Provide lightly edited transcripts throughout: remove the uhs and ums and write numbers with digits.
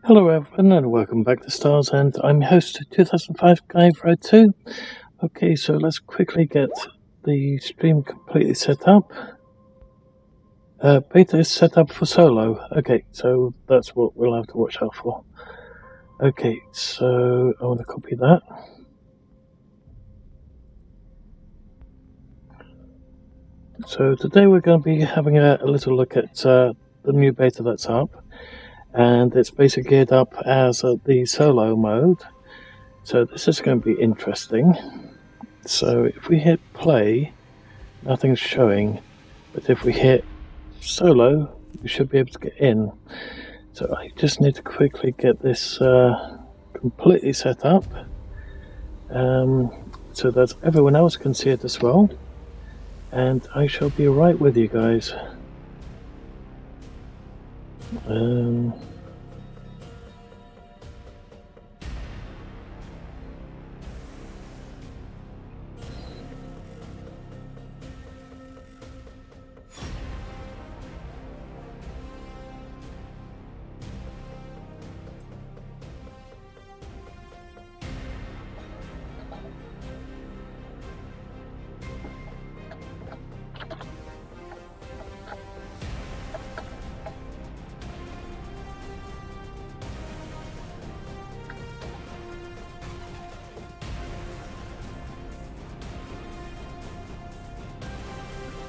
Hello everyone and welcome back to Stars, and I'm your host 2005 Guy Road 2. Okay, so let's quickly get the stream completely set up. Beta is set up for solo. Okay, so that's what we'll have to watch out for. Okay, so I want to copy that. So today we're going to be having a little look at the new beta that's up. And it's basically geared up as the solo mode. So this is going to be interesting. So if we hit play, nothing's showing. But if we hit solo, we should be able to get in. So I just need to quickly get this completely set up. So that everyone else can see it as well. And I shall be right with you guys.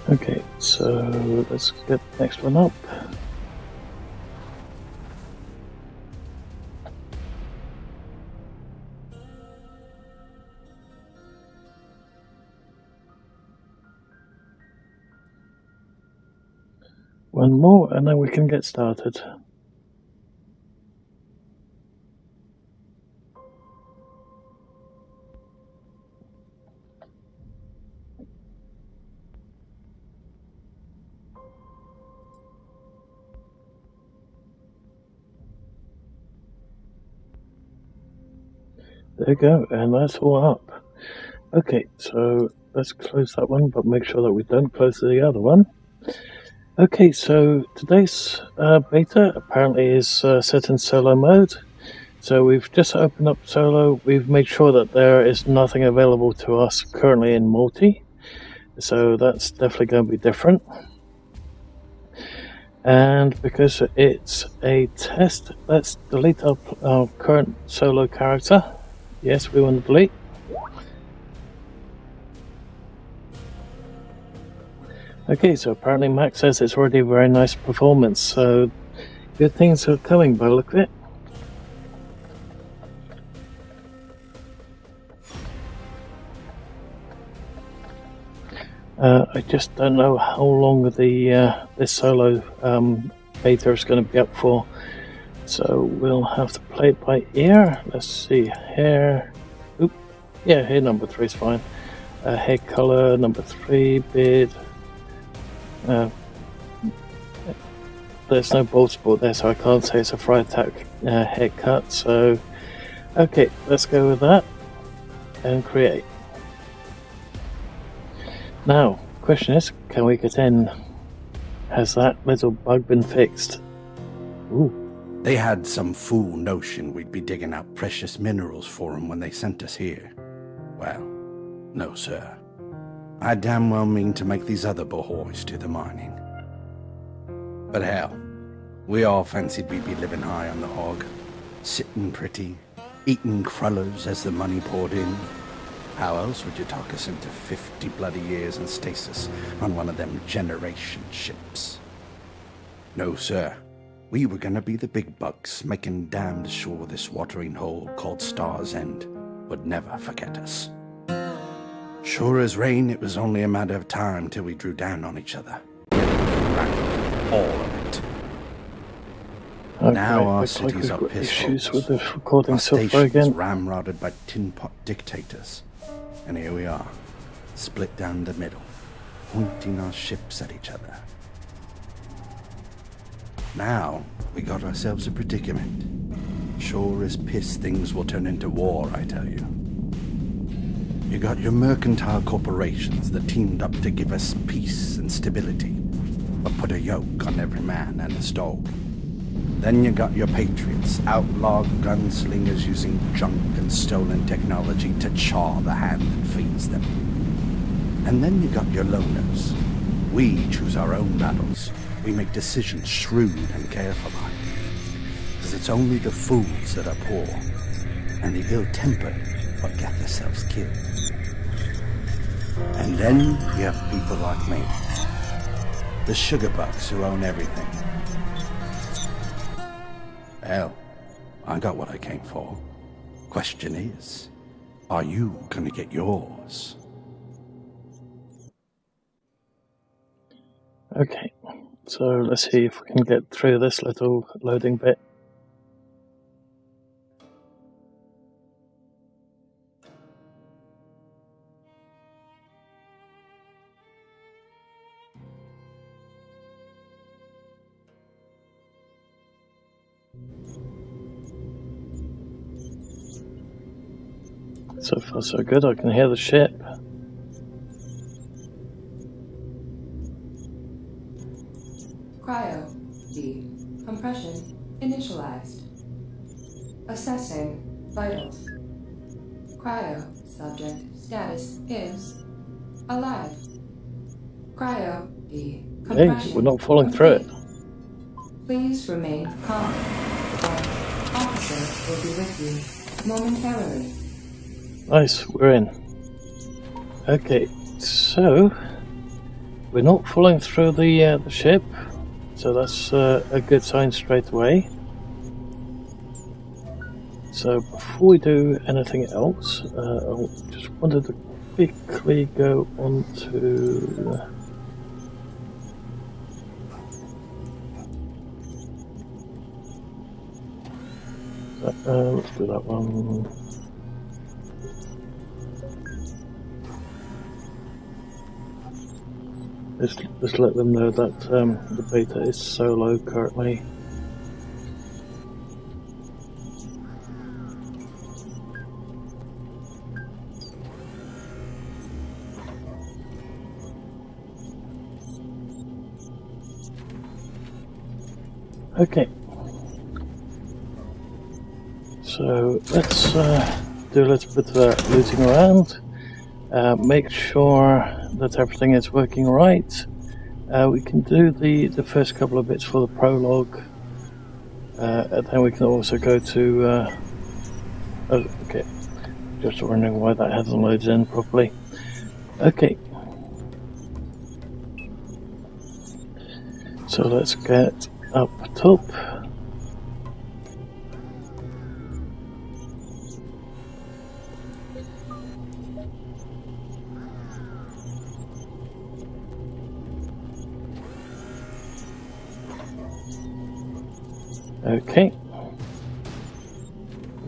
Okay, so let's get the next one up. One more and then we can get started. There you go, and that's all up. Okay, so let's close that one, but make sure that we don't close the other one. Okay, so today's beta apparently is set in solo mode. So we've just opened up solo. We've made sure that there is nothing available to us currently in multi. So that's definitely going to be different. And because it's a test, let's delete our current solo character. Yes, we want to delete. Okay, so apparently Max says it's already a very nice performance, so good things are coming by the look of it. I just don't know how long the this solo beta is going to be up for, so we'll have to play it by ear. Let's see, hair, hair number 3 is fine. Hair color number 3, beard. There's no bald spot there, so I can't say it's a fry attack haircut. So, okay, let's go with that and create. Now, question is, can we get in? Has that little bug been fixed? Ooh. They had some fool notion we'd be digging out precious minerals for them when they sent us here. Well, no, sir. I damn well mean to make these other bohoys do the mining. But hell, we all fancied we'd be living high on the hog, sitting pretty, eating crullers as the money poured in. How else would you talk us into 50 bloody years in stasis on one of them generation ships? No, sir. We were gonna be the big bucks, making damned sure this watering hole called Star's End would never forget us. Sure as rain, it was only a matter of time till we drew down on each other. All of it. Okay, now our cities are issues with pissed. the recording Our software stations again. ramrodded by tin pot dictators. And here we are, split down the middle, pointing our ships at each other. Now, we got ourselves a predicament. Sure as piss things will turn into war, I tell you. You got your mercantile corporations that teamed up to give us peace and stability, but put a yoke on every man and his dog. Then you got your patriots, outlaw gunslingers using junk and stolen technology to chaw the hand that feeds them. And then you got your loners. We choose our own battles. We make decisions shrewd and careful-eyed. Because it's only the fools that are poor, and the ill-tempered what get themselves killed. And then you have people like me. The sugarbucks who own everything. Hell, I got what I came for. Question is, are you gonna get yours? Okay, so let's see if we can get through this little loading bit. So far so good, I can hear the ship. Cryo D. Compression initialized. Assessing vitals. Cryo subject status is alive. Cryo D. Compression. Hey, we're not falling through it. Please remain calm. Our officer will be with you momentarily. Nice, we're in. Okay, so we're not falling through the ship, so that's a good sign straight away. So before we do anything else, I just wanted to quickly go on to let's do that one. Just let them know that the beta is solo currently. Okay, so let's do a little bit of looting around. Make sure that everything is working right. We can do the first couple of bits for the prologue, and then we can also go to oh, okay, just wondering why that hasn't loaded in properly. Okay, so let's get up top. Okay.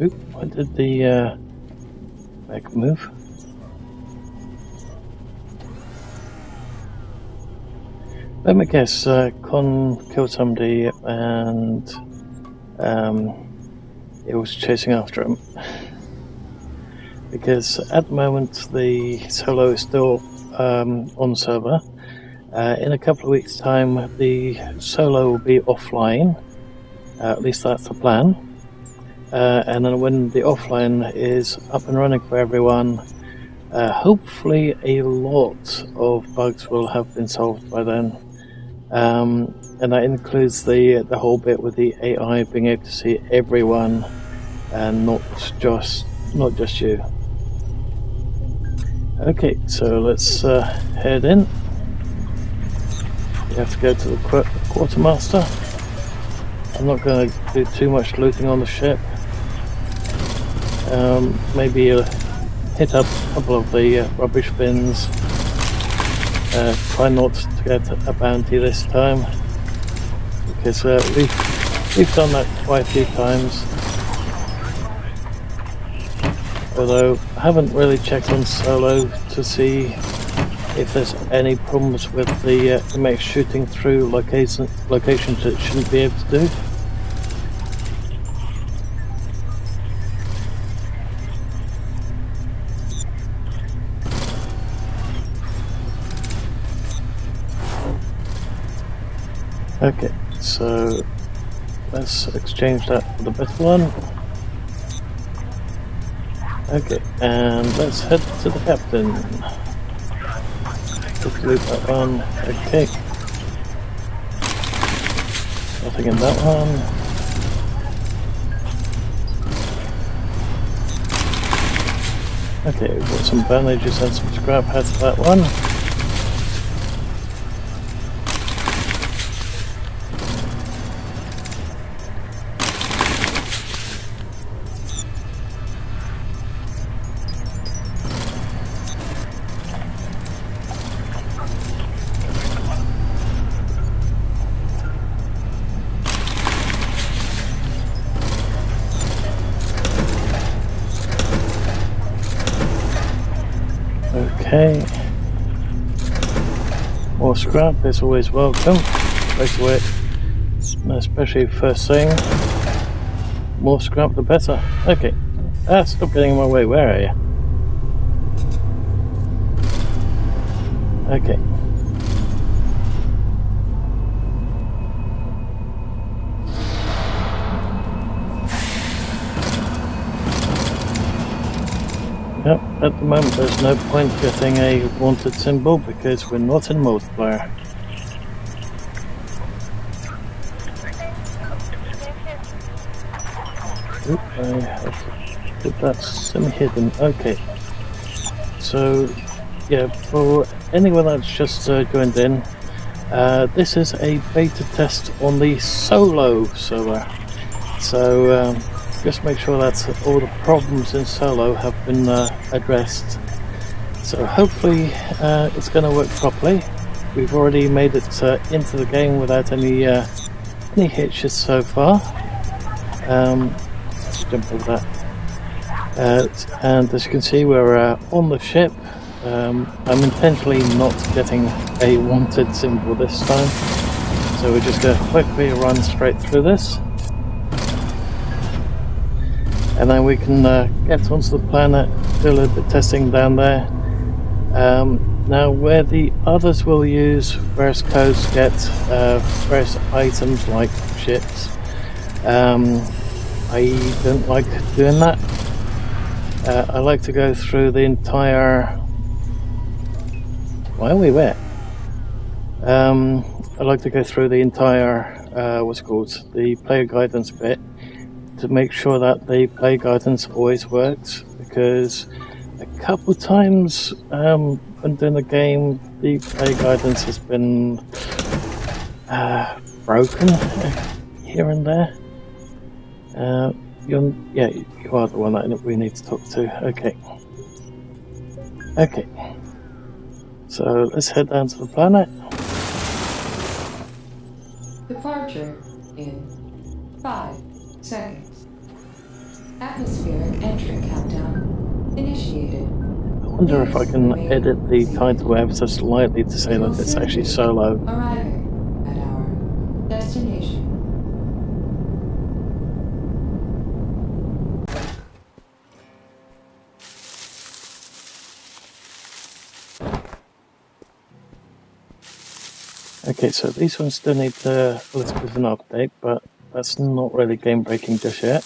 Oop, why did the back move? Let me guess, Con killed somebody and it was chasing after him. Because at the moment the solo is still on server. In a couple of weeks' time the solo will be offline. At least that's the plan. And then when the offline is up and running for everyone, hopefully a lot of bugs will have been solved by then. And that includes the whole bit with the AI being able to see everyone and not just you. Okay, so let's head in. You have to go to the quartermaster. I'm not going to do too much looting on the ship. Maybe hit up a couple of the rubbish bins. Try not to get a bounty this time, because we've done that quite a few times. Although I haven't really checked on solo to see if there's any problems with the mech shooting through locations it shouldn't be able to do. Okay, so let's exchange that for the better one. Okay, and let's head to the captain. Let's loot that one. Okay. Nothing in that one. Okay, we've got some bandages and some scrap out of that one. Okay. More scrap is always welcome. Straight away, especially first thing. More scrap the better. Okay. Stop getting in my way. Where are you? Okay. Yep, at the moment there's no point getting a wanted symbol because we're not in multiplayer. Oop, I have to put that semi-hidden. Okay. So, yeah, for anyone that's just joined in, this is a beta test on the solo server. So, just make sure that all the problems in solo have been addressed. So hopefully it's going to work properly. We've already made it into the game without any hitches so far. Let's jump over that. And as you can see, we're on the ship. I'm intentionally not getting a wanted symbol this time, so we're just going to quickly run straight through this. And then we can get onto the planet, do a little bit of testing down there. Now, where the others will use various codes to get various items like ships, I don't like doing that. I like to go through the entire... Why are we wet? I like to go through the entire, what's it called, the player guidance bit, to make sure that the play guidance always works, because a couple of times when doing the game, the play guidance has been broken here and there. You are the one that we need to talk to. Okay. Okay. So let's head down to the planet. Departure in 5 seconds. Atmospheric entry countdown initiated. I wonder if I can edit the title ever so slightly to say that it's actually solo. Arriving at our destination. Okay, so these ones still need a little bit of an update, but that's not really game breaking just yet.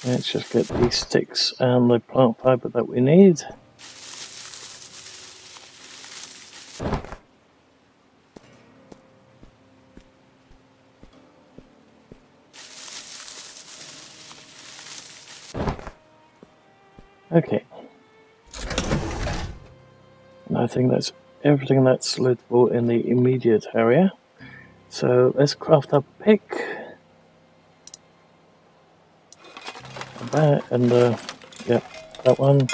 Let's just get these sticks and the plant fiber that we need. Okay. And I think that's everything that's lootable in the immediate area. So let's craft up a pick. That and that one.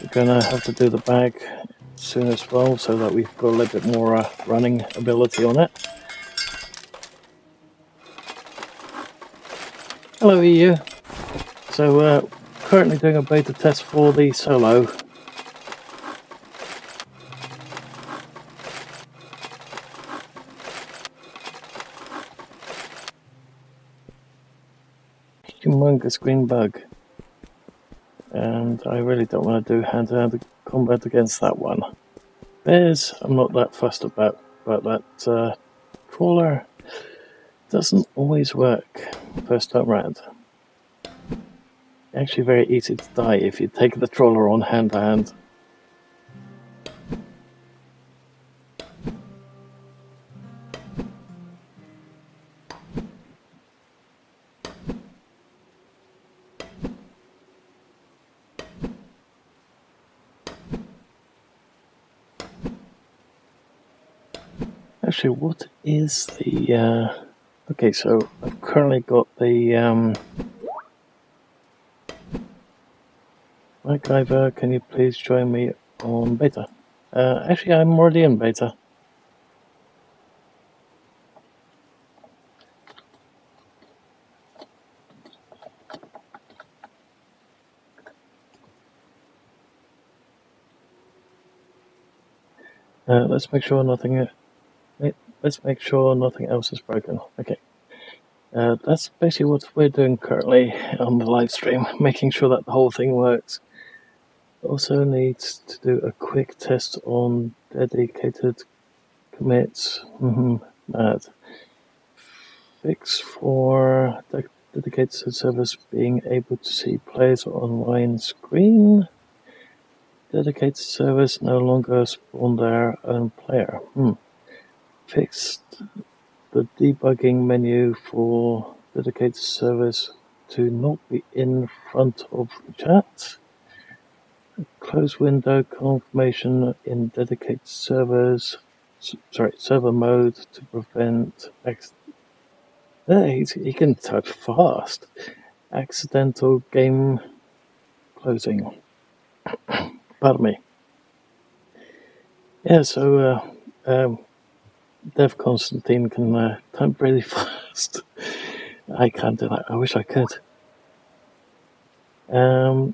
We're gonna have to do the bag soon as well, so that we've got a little bit more running ability on it. Hello EU. So currently doing a beta test for the solo. Humongous green bug. And I really don't want to do hand-to-hand combat against that one. repairs. I'm not that fussed about that trawler. Doesn't always work first time round. Actually very easy to die if you take the trawler on hand to hand. Actually, what is the okay, so I've currently got the MacGyver, can you please join me on beta? Actually, I'm already in beta. Let's make sure nothing. Let's make sure nothing else is broken. Okay. That's basically what we're doing currently on the live stream, making sure that the whole thing works. Also needs to do a quick test on dedicated commits. Mad. Fix for dedicated servers being able to see players online screen. Dedicated servers no longer spawn their own player. Fixed the debugging menu for dedicated servers to not be in front of the chat. Close window confirmation in dedicated servers. Server mode to prevent he can type fast. Accidental game closing. Pardon me. Yeah, so Dev Constantine can type really fast. I can't do that. I wish I could. And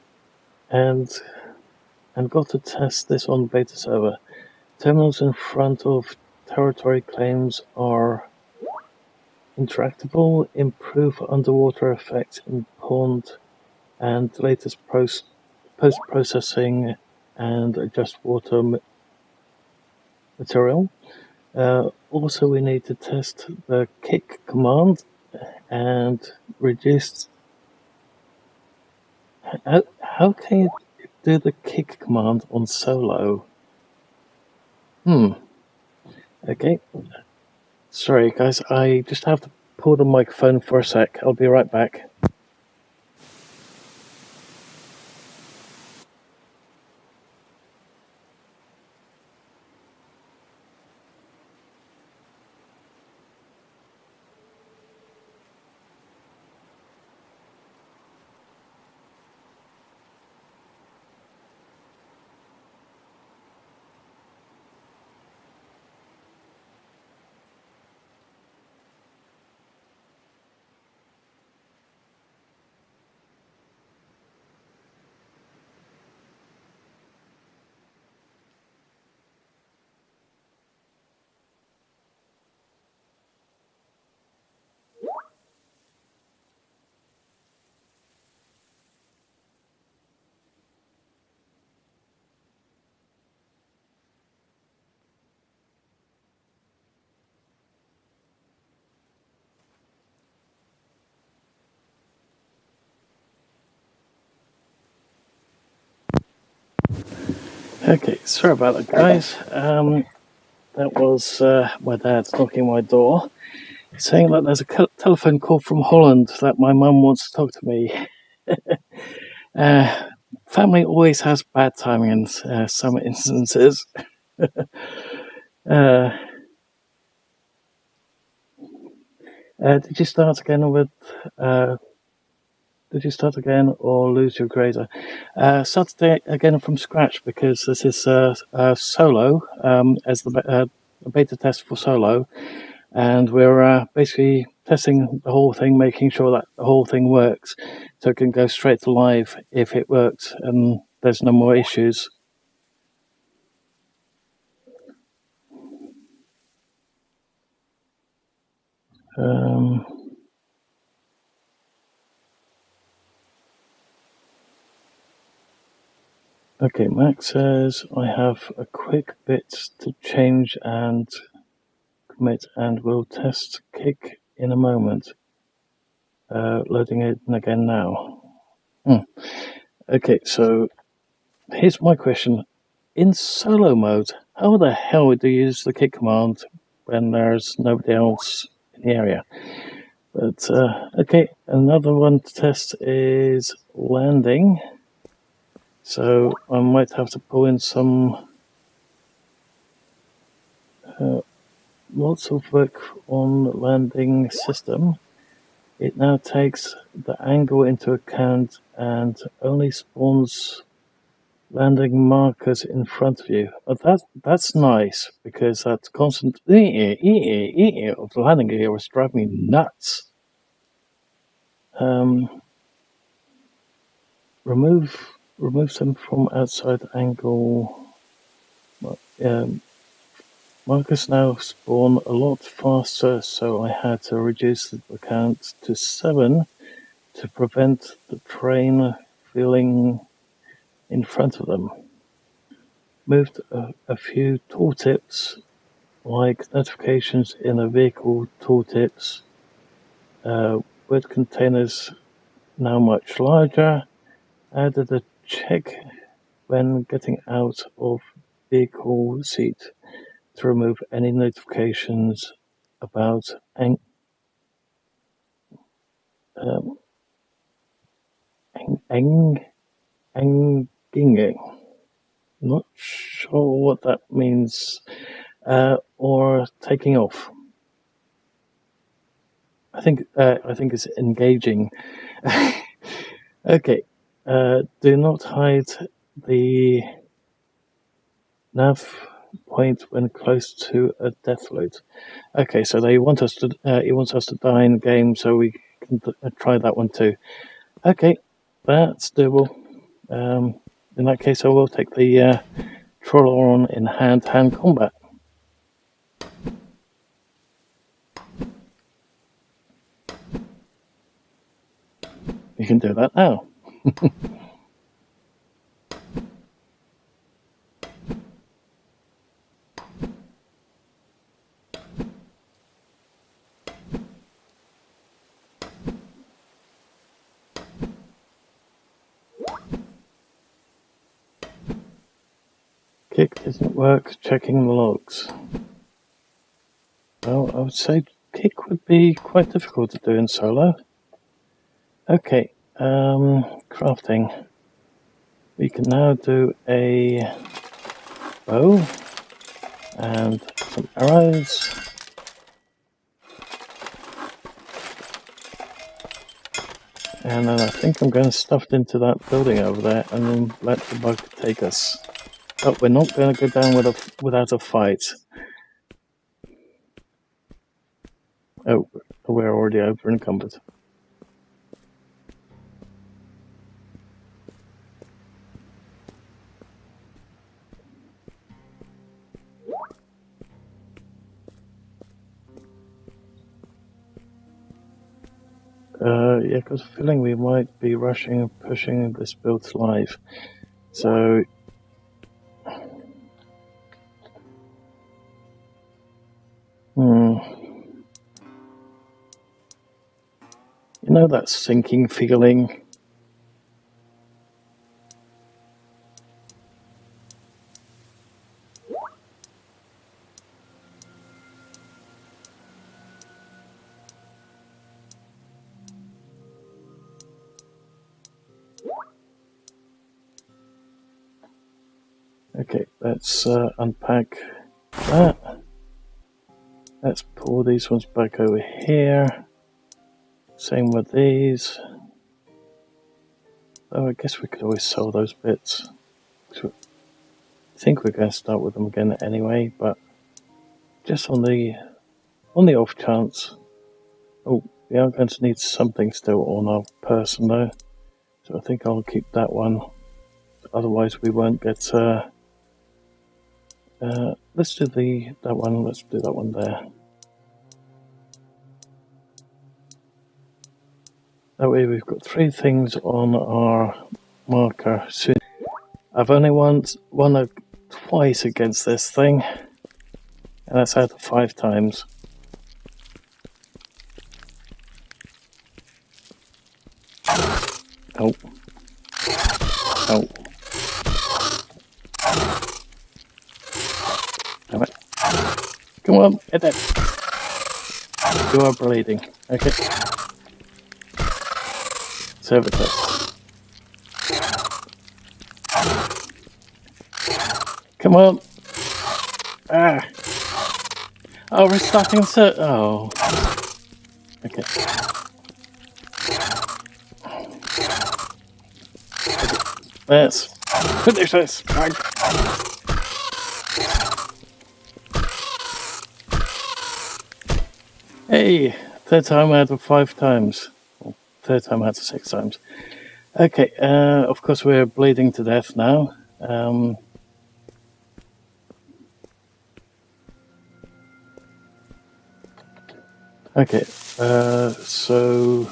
got to test this on beta server. Terminals in front of territory claims are interactable, improve underwater effects in pond, and latest post-processing and adjust water material. Also, we need to test the kick command and reduce. How can you do the kick command on solo? Okay. Sorry, guys. I just have to pull the microphone for a sec. I'll be right back. Okay, sorry about that, guys. That was my dad knocking on my door, saying that there's a telephone call from Holland that my mum wants to talk to me. Family always has bad timing in some instances. Did you start again with? Did you start again or lose your grader? Start again from scratch because this is solo as the beta test for solo, and we're basically testing the whole thing, making sure that the whole thing works, so it can go straight to live if it works and there's no more issues. Okay, Max says I have a quick bit to change and commit, and will test kick in a moment. Loading it again now. Okay, so here's my question. In solo mode, how the hell do you use the kick command when there's nobody else in the area? But, okay, another one to test is landing. So I might have to pull in some lots of work on the landing system. It now takes the angle into account and only spawns landing markers in front of you. But that's nice, because that constant of the landing gear was driving me nuts. Remove them from outside angle. Markers now spawn a lot faster, so I had to reduce the count to 7 to prevent the train feeling in front of them. Moved a few tooltips, like notifications in the vehicle tooltips, with containers now much larger. Added a check when getting out of vehicle seat to remove any notifications about enginging. Not sure what that means, or taking off. I think it's engaging. Okay, do not hide the nav point when close to a death loop. Okay, so he wants us to die in the game, so we can try that one too. Okay, that's doable. In that case, I will take the trawler on in hand-to-hand combat. You can do that now. Kick doesn't work, checking the logs. Well, I would say kick would be quite difficult to do in solo. Okay, crafting. We can now do a bow and some arrows. And then I think I'm going to stuff it into that building over there and then let the bug take us. But we're not going to go down without a fight. Oh, we're already over encumbered. Yeah, because I'm feeling we might be rushing and pushing this build live. So, you know that sinking feeling? Okay, let's unpack that. Let's pull these ones back over here. Same with these. Oh, I guess we could always sell those bits. I think we're going to start with them again anyway, but just on the off chance. Oh, we are going to need something still on our person though, so I think I'll keep that one. Otherwise, we won't get. Let's do that one. Let's do that one there. That way, we've got 3 things on our marker soon. I've only won twice against this thing, and that's out of 5 times. Oh. Oh. Damn it. Come on, hit it. You are bleeding. Okay. Servitor. Come on. Ah. Oh, we're starting to... Oh. Okay. Let's finish this. Hey, 3rd time out of 5 times. Or 3rd time out of 6 times. Okay, of course we're bleeding to death now. Okay, so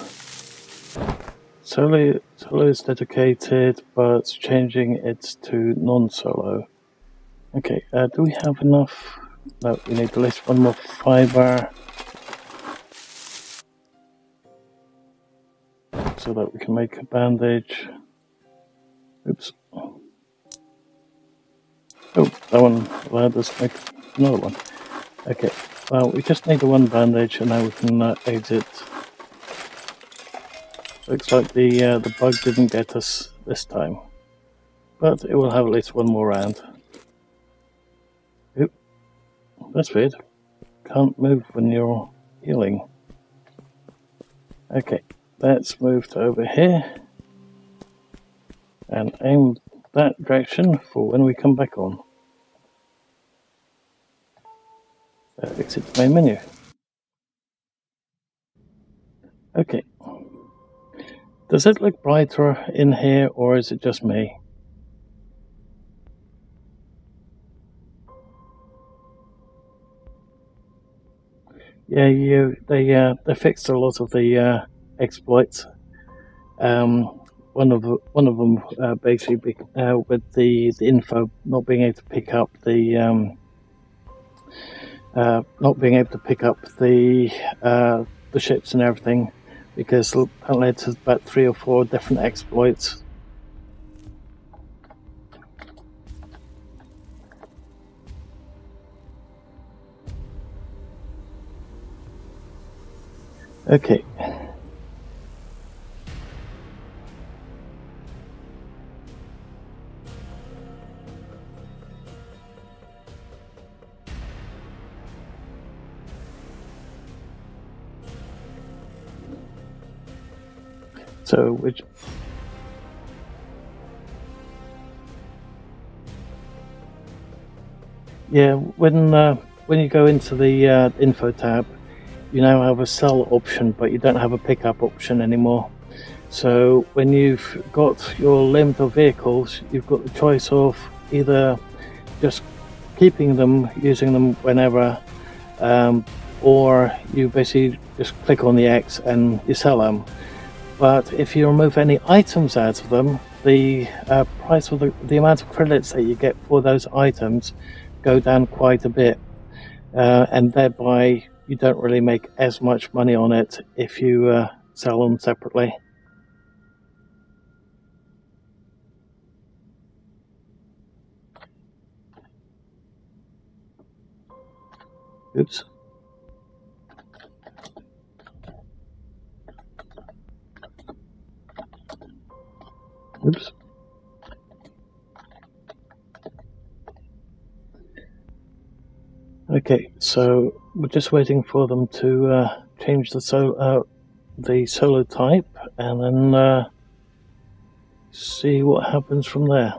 solo is dedicated, but changing it to non-solo. Okay, do we have enough? No, we need at least 1 more fiber, so that we can make a bandage. Oops. Oh, that one allowed us to make another one. Okay, well, we just need the 1 bandage, and now we can exit. Looks like the bug didn't get us this time, but it will have at least 1 more round. Oop, that's weird. Can't move when you're healing. Okay, let's move to over here and aim that direction for when we come back on. Exit the main menu. Okay. Does it look brighter in here, or is it just me? Yeah, they fixed a lot of the exploits. One of them basically with the info not being able to pick up the the ships and everything, because that led to about 3 or 4 different exploits. Okay. So, when you go into the info tab, you now have a sell option, but you don't have a pickup option anymore. So when you've got your limit of vehicles, you've got the choice of either just keeping them, using them whenever, or you basically just click on the X and you sell them. But if you remove any items out of them, the price of the amount of credits that you get for those items go down quite a bit, and thereby you don't really make as much money on it if you sell them separately. Oops. Oops. Okay, so we're just waiting for them to change the solo type, and then see what happens from there.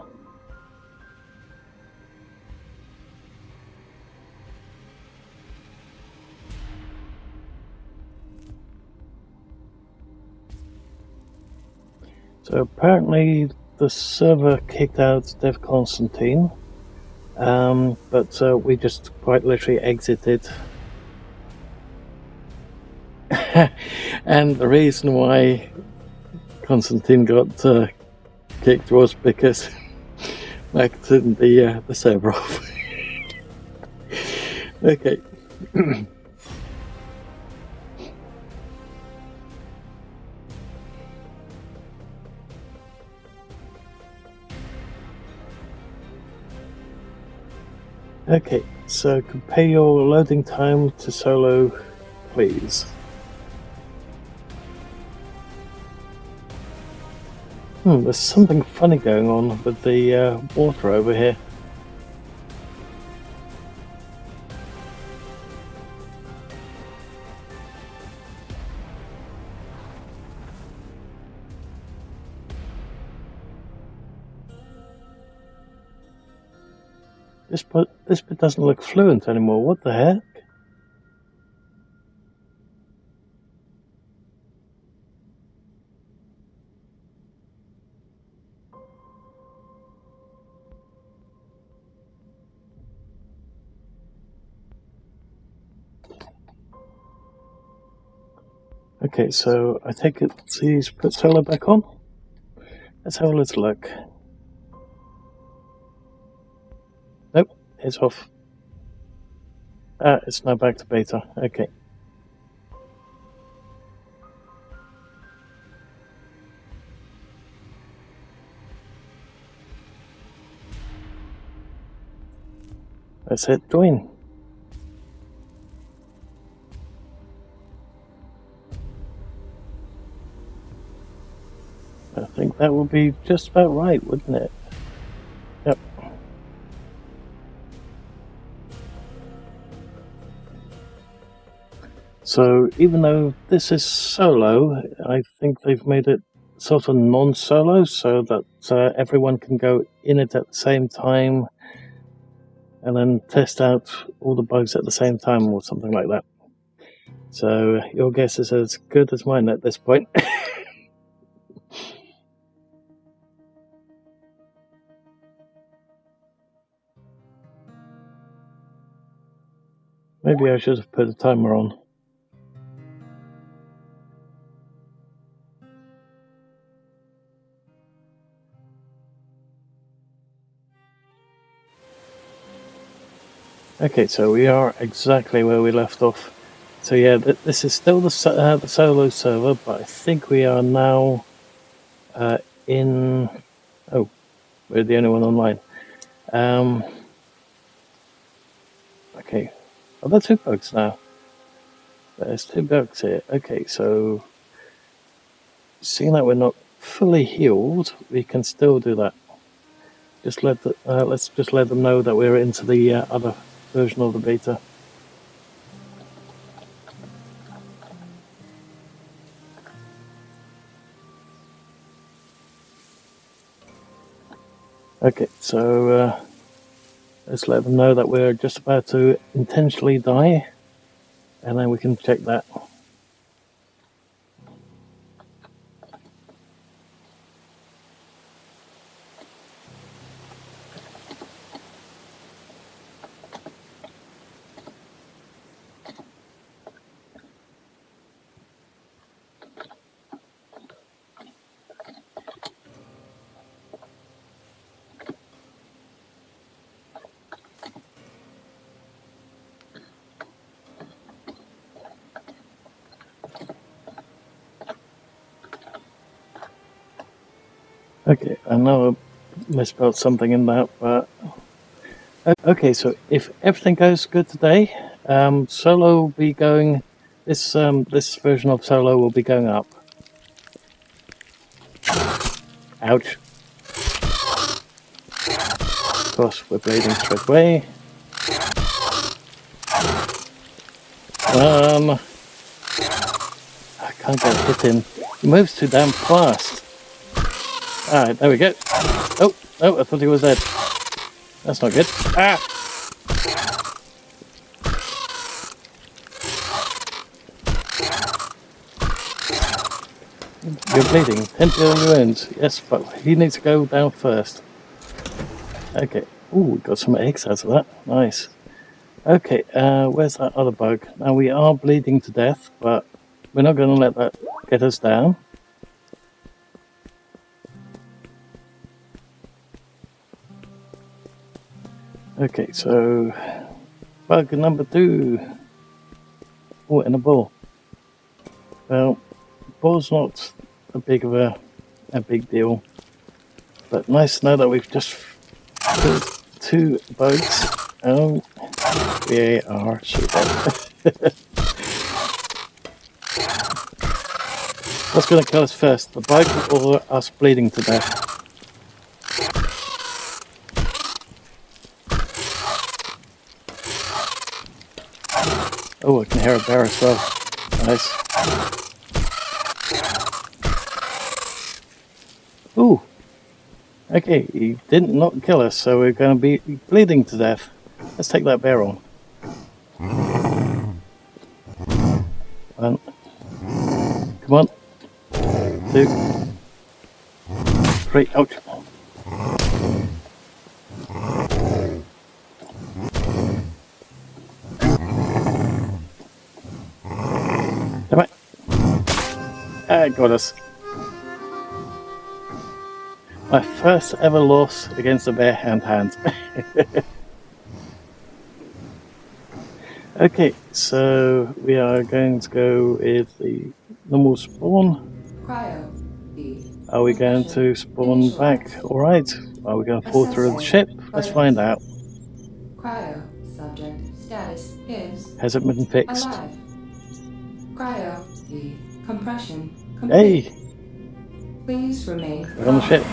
So apparently the server kicked out Dev Constantine, but we just quite literally exited. And the reason why Constantine got kicked was because Like turn the server off. Okay. Okay, so compare your loading time to solo, please. There's something funny going on with the water over here. This bit doesn't look fluent anymore. What the heck? Okay, so I take it he's put solo back on. Let's have a little look. Nope, it's off. It's now back to beta. Okay. Let's hit join. I think that would be just about right, wouldn't it? Yep. So even though this is solo, I think they've made it sort of non-solo so that everyone can go in it at the same time and then test out all the bugs at the same time or something like that. So your guess is as good as mine at this point. Maybe I should have put a timer on. Okay, so we are exactly where we left off. So yeah, this is still the solo server, but I think we are now in... Oh, we're the only one online. Okay, are there 2 bugs now? There's 2 bugs here. Okay, so seeing that we're not fully healed, we can still do that. Just let's just let them know that we're into the other version of the beta. Okay, so let's let them know that we're just about to intentionally die, and then we can check that. Okay, I know I misspelled something in that, but... Okay, so if everything goes good today, Solo will be going... This version of Solo will be going up. Ouch. Of course, we're bleeding straight away. I can't get hit in. He moves too damn fast. Alright, there we go. Oh, I thought he was dead. That's not good. Ah! You're bleeding. Tend to your wounds. Yes, but he needs to go down first. Okay. Ooh, we got some eggs out of that. Nice. Okay, where's that other bug? Now we are bleeding to death, but we're not going to let that get us down. Okay, so bug number 2. Oh, and a ball. Well, ball's not a big deal, but nice to know that we've just killed 2 bugs. Oh, we are shooting. What's going to kill us first, the bug or us bleeding to death? Oh, I can hear a bear as well. Nice. Ooh. Okay, he did not kill us, so we're going to be bleeding to death. Let's take that bear on. 1. Come on. 2. 3. Ouch. Come on. Ah, got us. My first ever loss against a bear hand-to-hand. Okay, so we are going to go with the normal spawn. Cryo. Are we going to spawn back? Alright. Are we going to fall through the ship? Let's find out. Cryo. Subject status is Has it been fixed? alive. Cryo. Compression complete. Hey! Please remain We're on the ship.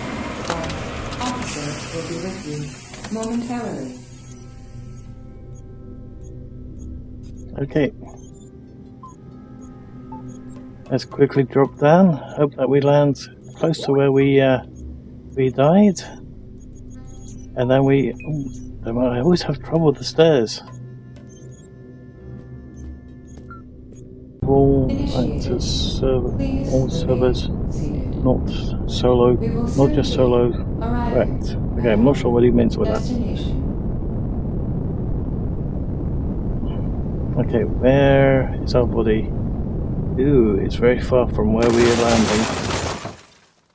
Officer will be with you momentarily. Okay. Let's quickly drop down. Hope that we land close to where we died. And then we... Oh, I always have trouble with the stairs. All servers, not solo, not just solo. Correct. Okay, I'm not sure what he means with that. Okay, where is our body? Ooh, it's very far from where we are landing.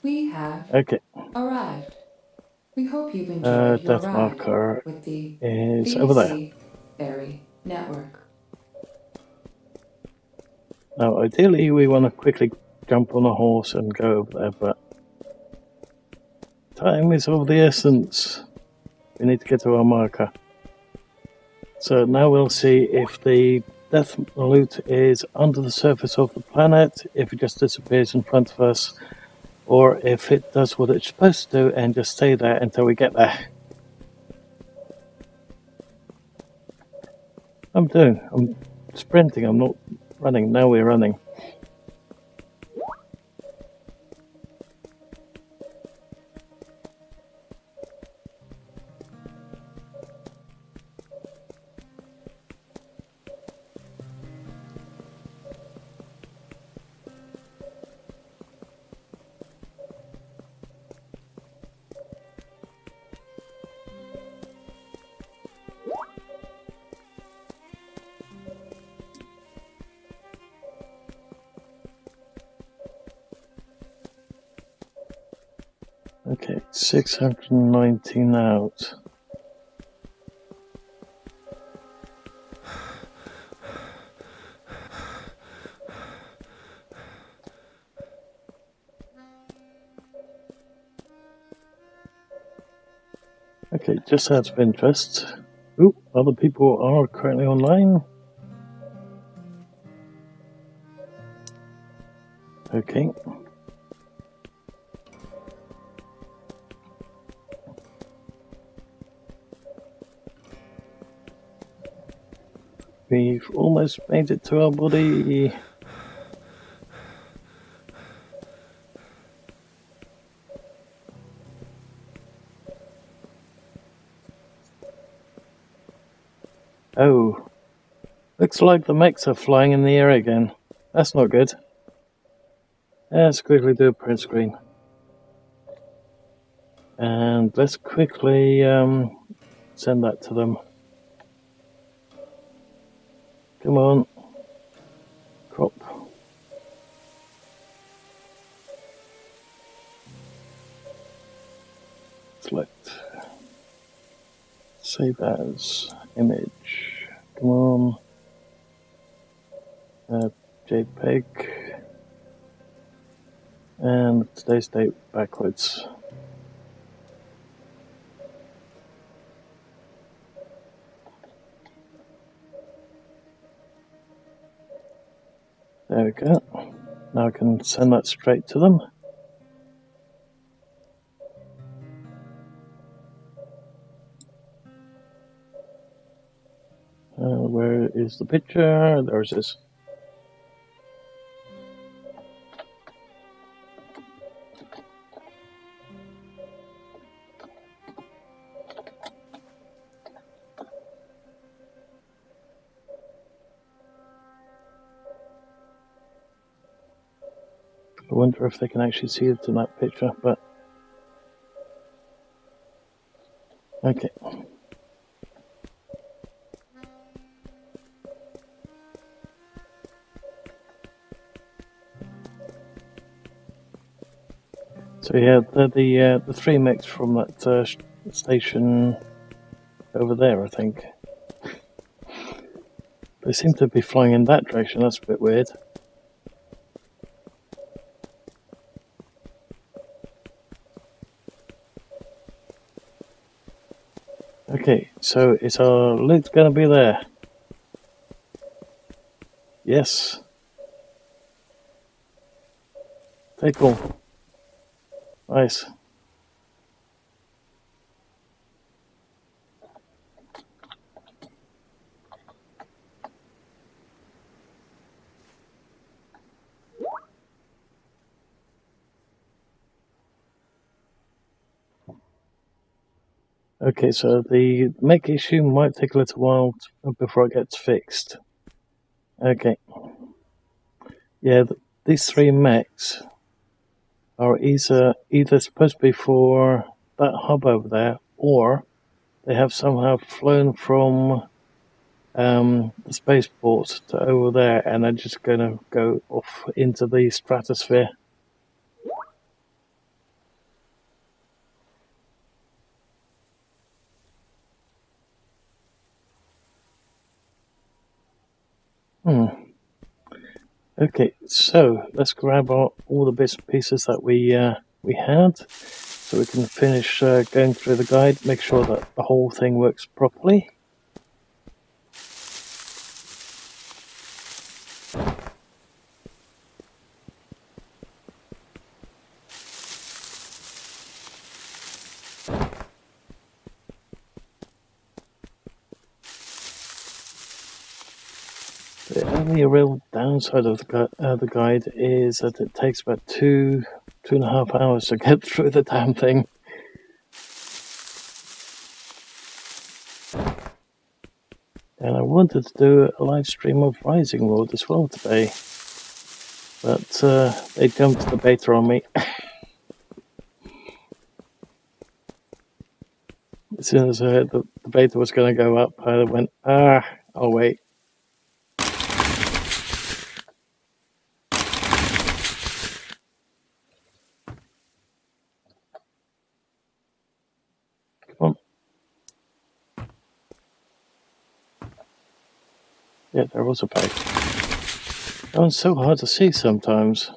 We have Okay. arrived. We hope you've enjoyed your Death ride marker with the is over there. Ferry Network. Now, ideally, we want to quickly jump on a horse and go over there, but time is of the essence. We need to get to our marker. So now we'll see if the death loot is under the surface of the planet, if it just disappears in front of us, or if it does what it's supposed to do and just stay there until we get there. I'm sprinting, I'm not running. Now we're running. Okay, 619 out. Okay, just out of interest. Ooh, other people are currently online. Okay. We've almost made it to our body. Oh, looks like the mechs are flying in the air again. That's not good. Let's quickly do a print screen. And let's quickly send that to them. Come on. Crop. Select. Save as image. Come on. JPEG. And today's date backwards. There we go. Now I can send that straight to them. Where is the picture? There's this. I wonder if they can actually see it in that picture, but okay. So yeah, the three mechs from that station over there, I think. They seem to be flying in that direction. That's a bit weird. Okay, so is our loot going to be there? Yes. Take all. Nice. Okay, so the mech issue might take a little while before it gets fixed. Okay. Yeah, these three mechs are either supposed to be for that hub over there, or they have somehow flown from the spaceport to over there, and they're just going to go off into the stratosphere. Okay, so let's grab all the bits and pieces that we had, so we can finish going through the guide, make sure that the whole thing works properly. The only real downside of the guide is that it takes about 2.5 hours to get through the damn thing. And I wanted to do a live stream of Rising World as well today, but they dumped the beta on me. As soon as the beta was going to go up, I went, I'll wait. Come on. Yeah, there was a bug. That one's so hard to see sometimes.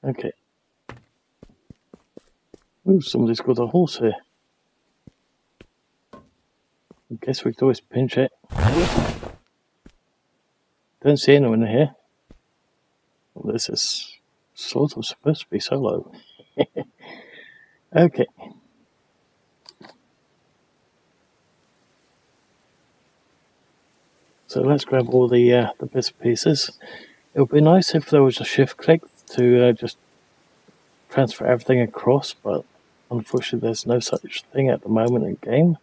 Okay. Ooh, somebody's got a horse here. I guess we could always pinch it. Don't see anyone here. Well, this is sort of supposed to be solo. Okay. So let's grab all the bits and pieces. It would be nice if there was a shift click to just transfer everything across, but unfortunately there's no such thing at the moment in game.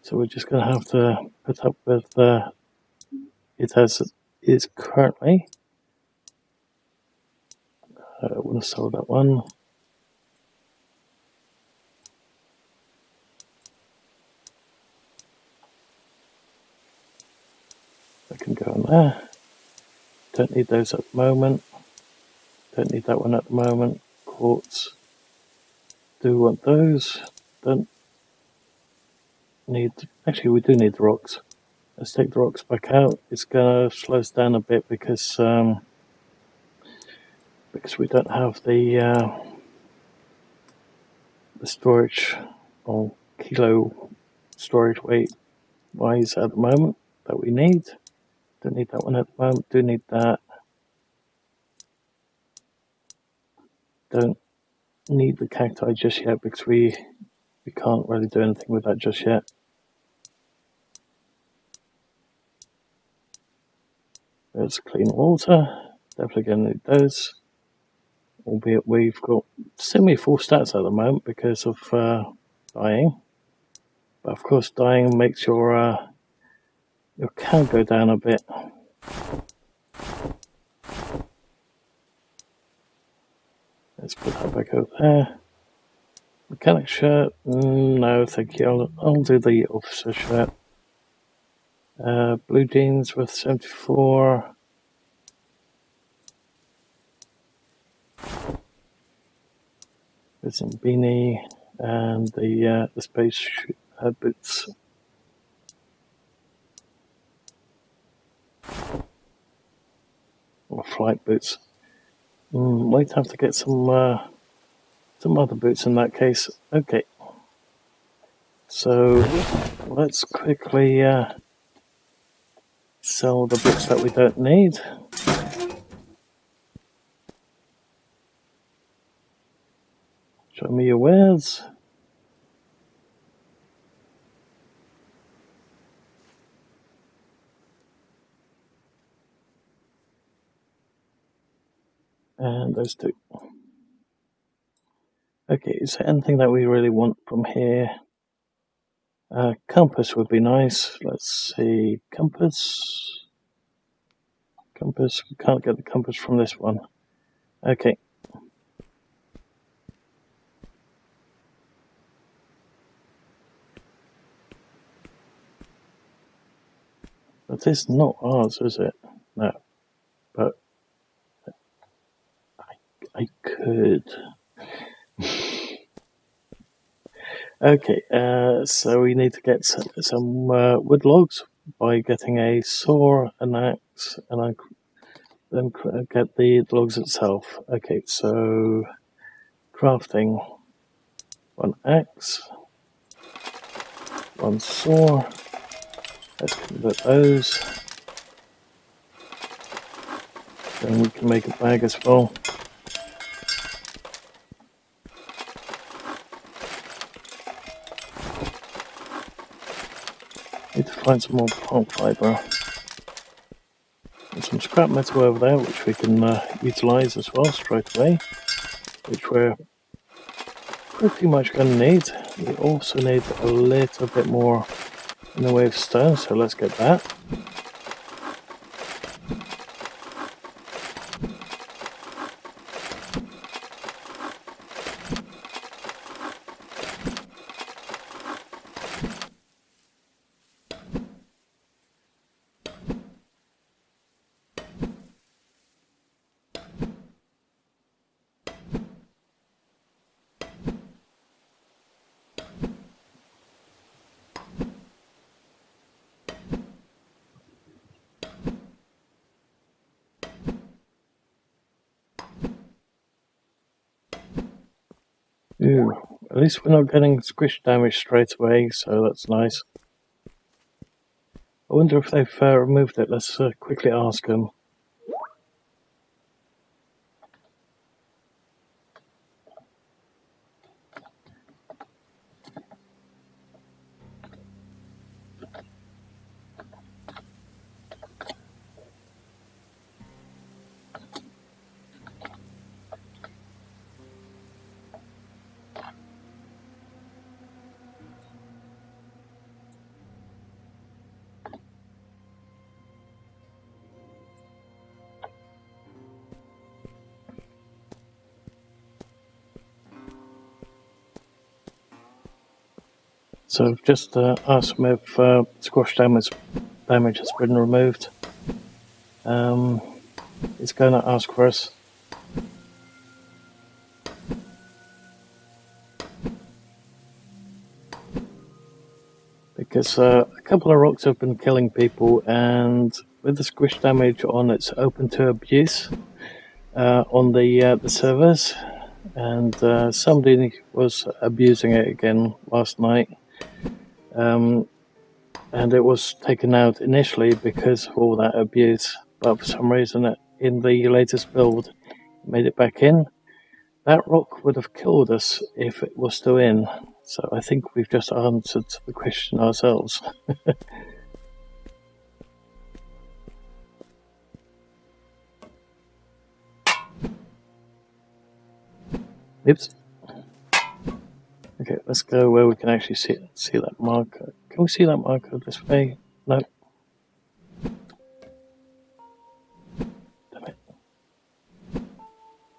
So we're just going to have to put up with it as it is currently. I want to sell that one. I can go on there. Don't need those at the moment. Don't need that one at the moment. Quartz. do want those. Don't need... Actually, we do need the rocks. Let's take the rocks back out. It's going to slow us down a bit because we don't have the storage or kilo storage weight wise at the moment that we need. Don't need that one at the moment. Do need that. Don't need the cacti just yet because we can't really do anything with that just yet. There's clean water. Definitely going to need those. Albeit we've got semi-full stats at the moment because of dying. But of course, dying makes your count go down a bit. Let's put that back over there. Mechanic shirt? No, thank you. I'll do the officer shirt. Blue jeans worth 74. There's some beanie and the space boots. Or flight boots. Might have to get some other boots in that case. Okay. So let's quickly sell the boots that we don't need. Show me your wares. And those two. Okay, is there anything that we really want from here? Compass would be nice. Let's see. Compass. Compass. We can't get the compass from this one. Okay. But it's not ours, is it? No. But I could. Okay, so we need to get some wood logs by getting a saw, an axe, and then get the logs itself. Okay, so crafting: one axe, one saw. Let's convert those. Then we can make a bag as well. Need to find some more plant fibre. And some scrap metal over there, which we can utilise as well straight away. Which we're pretty much going to need. We also need a little bit more in the way of stone, so let's get that. Ooh, at least we're not getting squish damage straight away, so that's nice. I wonder if they've removed it. Let's quickly ask them. So I've just asked them if squash damage has been removed. It's going to ask for us. because a couple of rocks have been killing people, and with the squish damage on, it's open to abuse on the servers, and somebody was abusing it again last night, and it was taken out initially because of all that abuse, but for some reason in the latest build it made it back in. That rock would have killed us if it was still in, so I think we've just answered the question ourselves. Oops. Okay, let's go where we can actually see that marker. Can we see that marker this way? No. Damn it.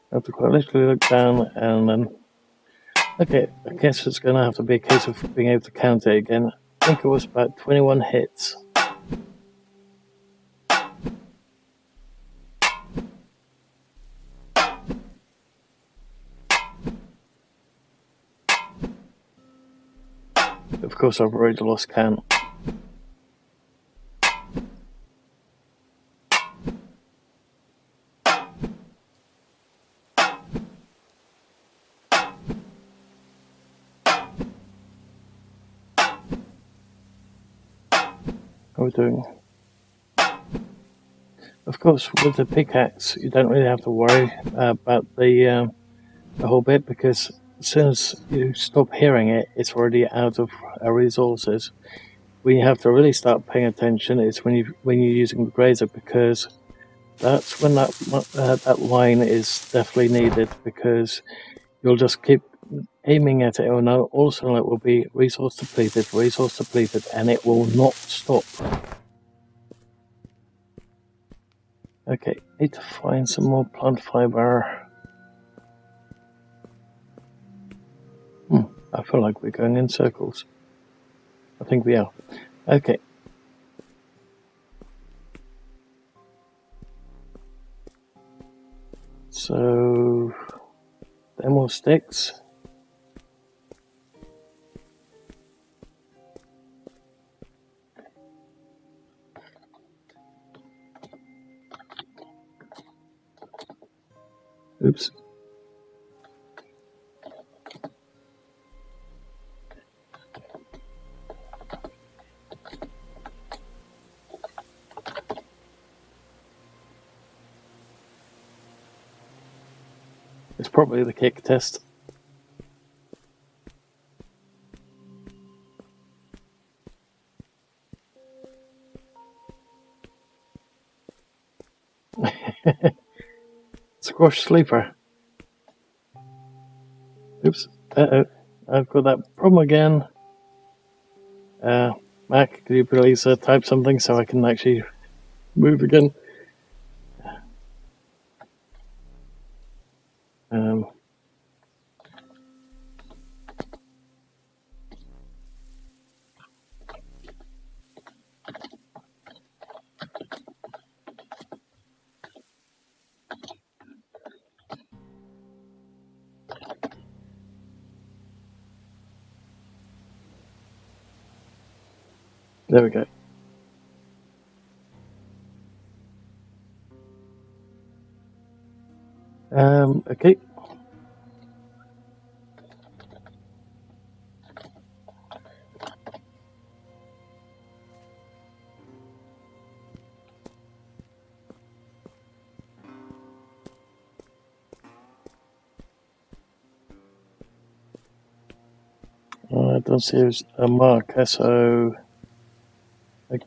I have to quite literally look down and then... Okay, I guess it's going to have to be a case of being able to count it again. I think it was about 21 hits. Of course, I've already lost count. How are we doing? Of course, with the pickaxe, you don't really have to worry about the whole bit, because as soon as you stop hearing it, it's already out of our resources. When you have to really start paying attention is when you're using the grazer, because that's when that line is definitely needed, because you'll just keep aiming at it, and all of a sudden it will be resource depleted, and it will not stop. Okay, need to find some more plant fiber. I feel like we're going in circles. I think we are. Okay. So, there are more sticks. Oops. It's probably the kick test. Squash sleeper. Oops. I've got that problem again. Mac, could you please type something so I can actually move again? There we go. Okay. I don't see a marker, so I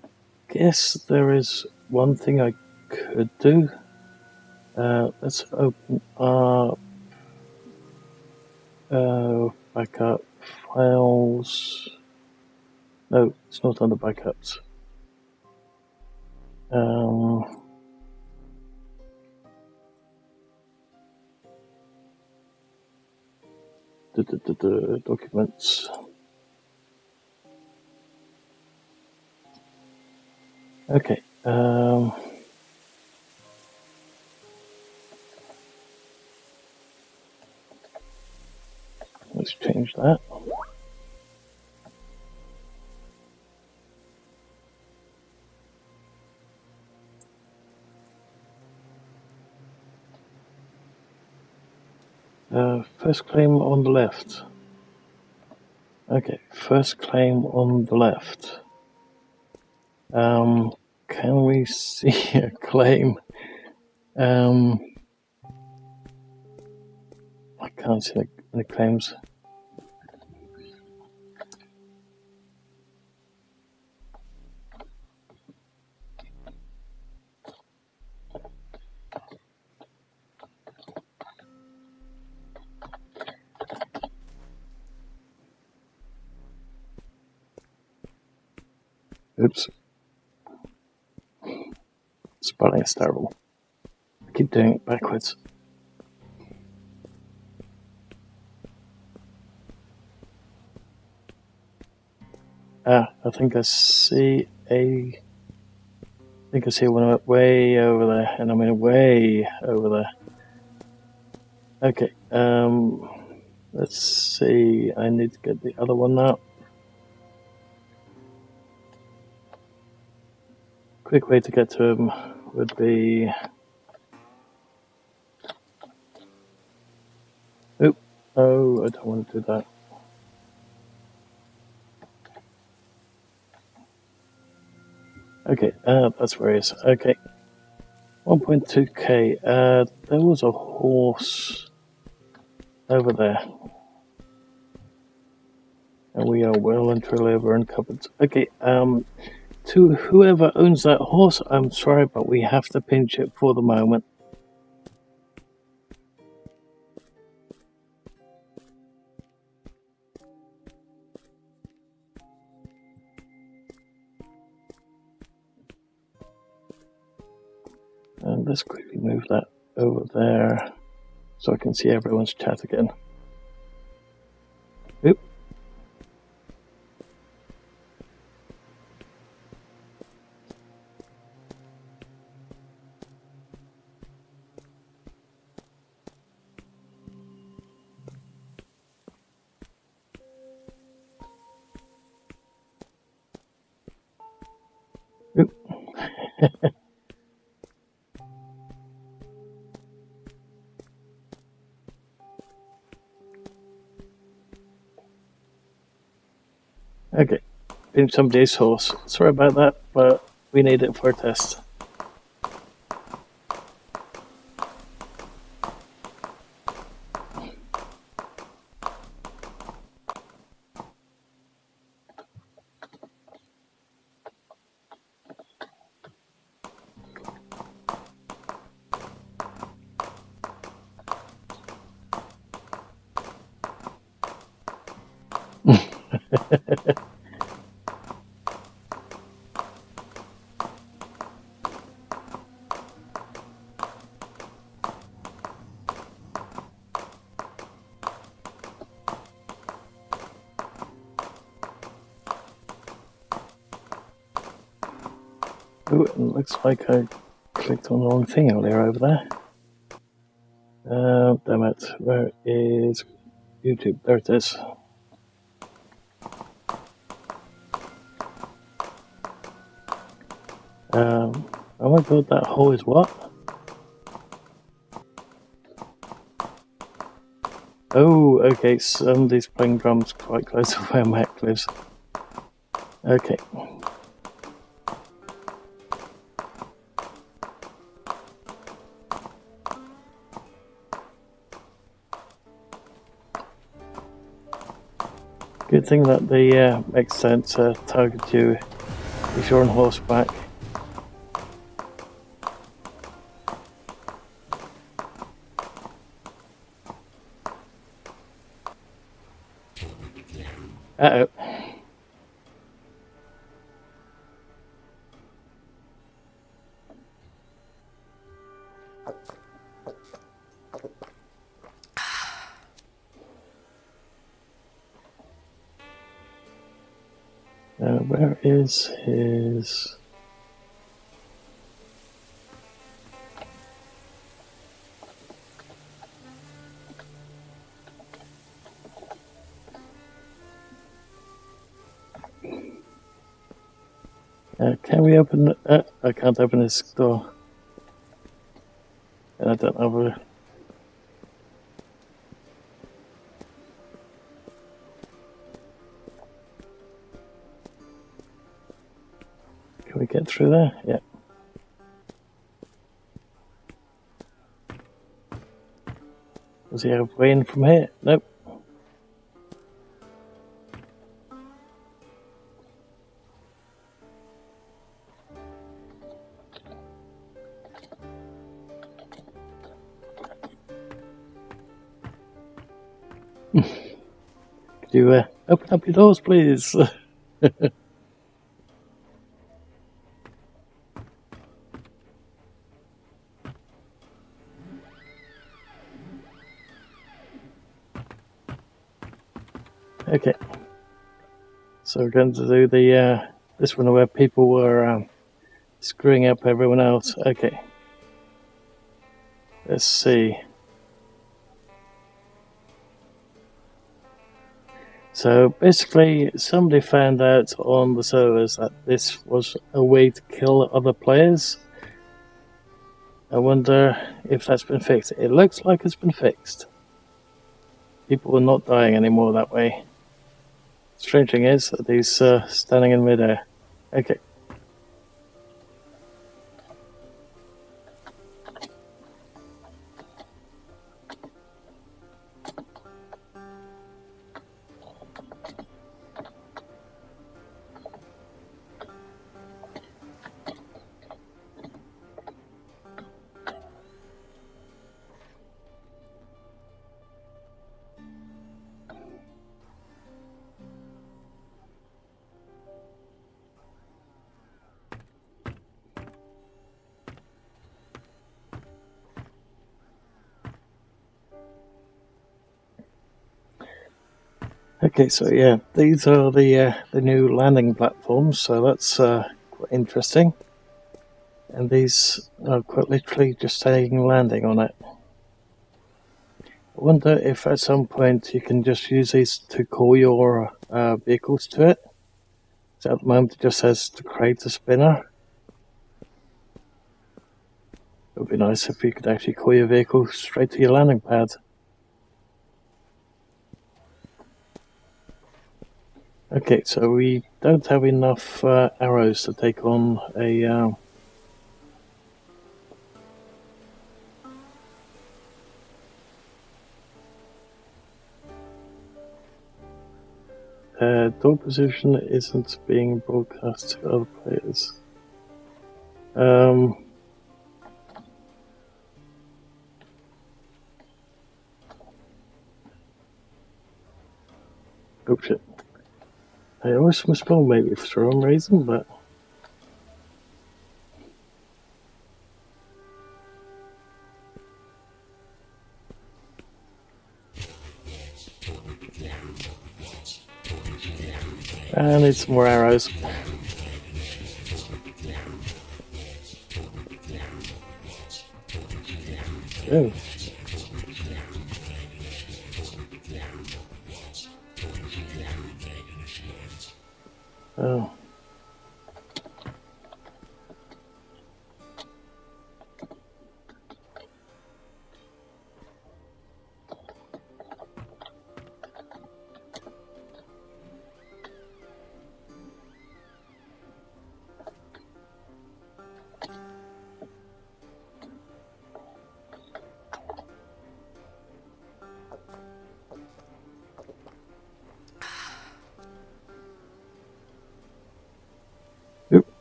guess there is one thing I could do. Let's open up backup files. No, it's not under backups. Documents. Okay. Let's change that. First claim on the left. Okay, first claim on the left. Can we see a claim? I can't see any claims. Oops. Spelling is terrible. I keep doing it backwards. I think I see one way over there, and I mean way over there. Okay, let's see, I need to get the other one now. Quick way to get to him would be... Oop, oh, I don't want to do that. Okay, that's where he is. Okay, 1.2k. There was a horse over there, and we are well and truly over uncovered. Okay, to whoever owns that horse, I'm sorry, but we have to pinch it for the moment. And let's quickly move that over there so I can see everyone's chat again. Oop. Oop. Okay, pinch somebody's horse. Sorry about that, but we need it for a test. Oh, it looks like I clicked on the wrong thing earlier over there. Damn it. Where is YouTube? There it is. Oh my god, that hole is what? Oh, okay, somebody's playing drums quite close to where Mac lives. Okay. Good thing that the makes sense target you if you're on horseback. Uh-oh. Where is his... can we open... I can't open this door. And I don't have a... Can we get through there? Yeah. Does he have a way in from here? Nope. Could you open up your doors, please? Okay. So we're going to do the this one where people were screwing up everyone else. Okay. Let's see. So basically, somebody found out on the servers that this was a way to kill other players. I wonder if that's been fixed. It looks like it's been fixed. People are not dying anymore that way. Strange thing is that he's standing in midair. Okay. Okay, so yeah, these are the new landing platforms, so that's quite interesting. And these are quite literally just saying landing on it. I wonder if at some point you can just use these to call your vehicles to it. So at the moment it just says to create a spinner. It would be nice if you could actually call your vehicle straight to your landing pad. Okay, so we don't have enough arrows to take on a door position isn't being broadcast to other players. Oh shit. I always misspelled maybe for some reason, but I need some more arrows. Oh. Oh.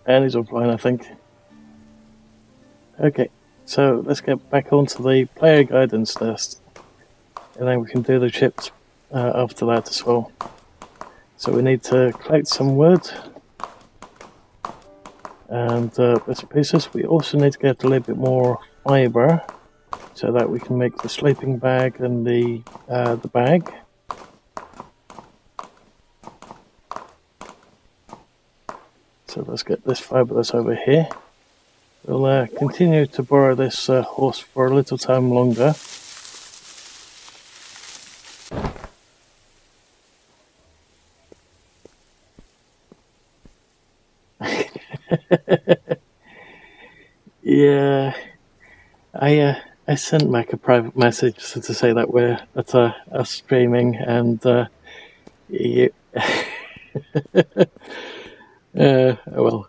And he's offline, I think. Okay, so let's get back onto the player guidance test, and then we can do the chips after that as well. So we need to collect some wood and bits and pieces. We also need to get a little bit more fibre so that we can make the sleeping bag and the bag. So let's get this fibrous over here. We'll continue to borrow this horse for a little time longer. Yeah, I sent Mac a private message to say that we're streaming, and yeah. Well,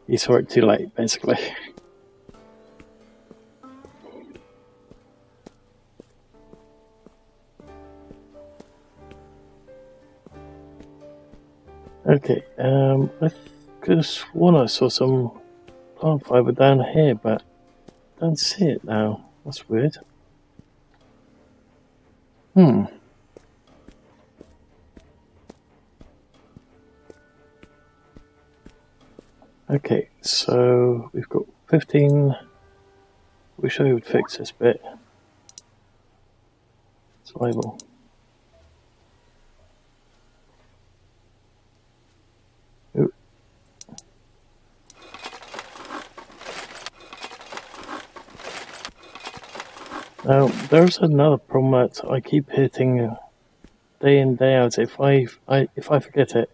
You saw it too late, basically. Okay, I could have sworn I saw some plant fiber down here, but I don't see it now. That's weird. Okay, so we've got 15. Wish I would fix this bit. Survival. Ooh. Now, there's another problem that I keep hitting day in, day out. If I forget it,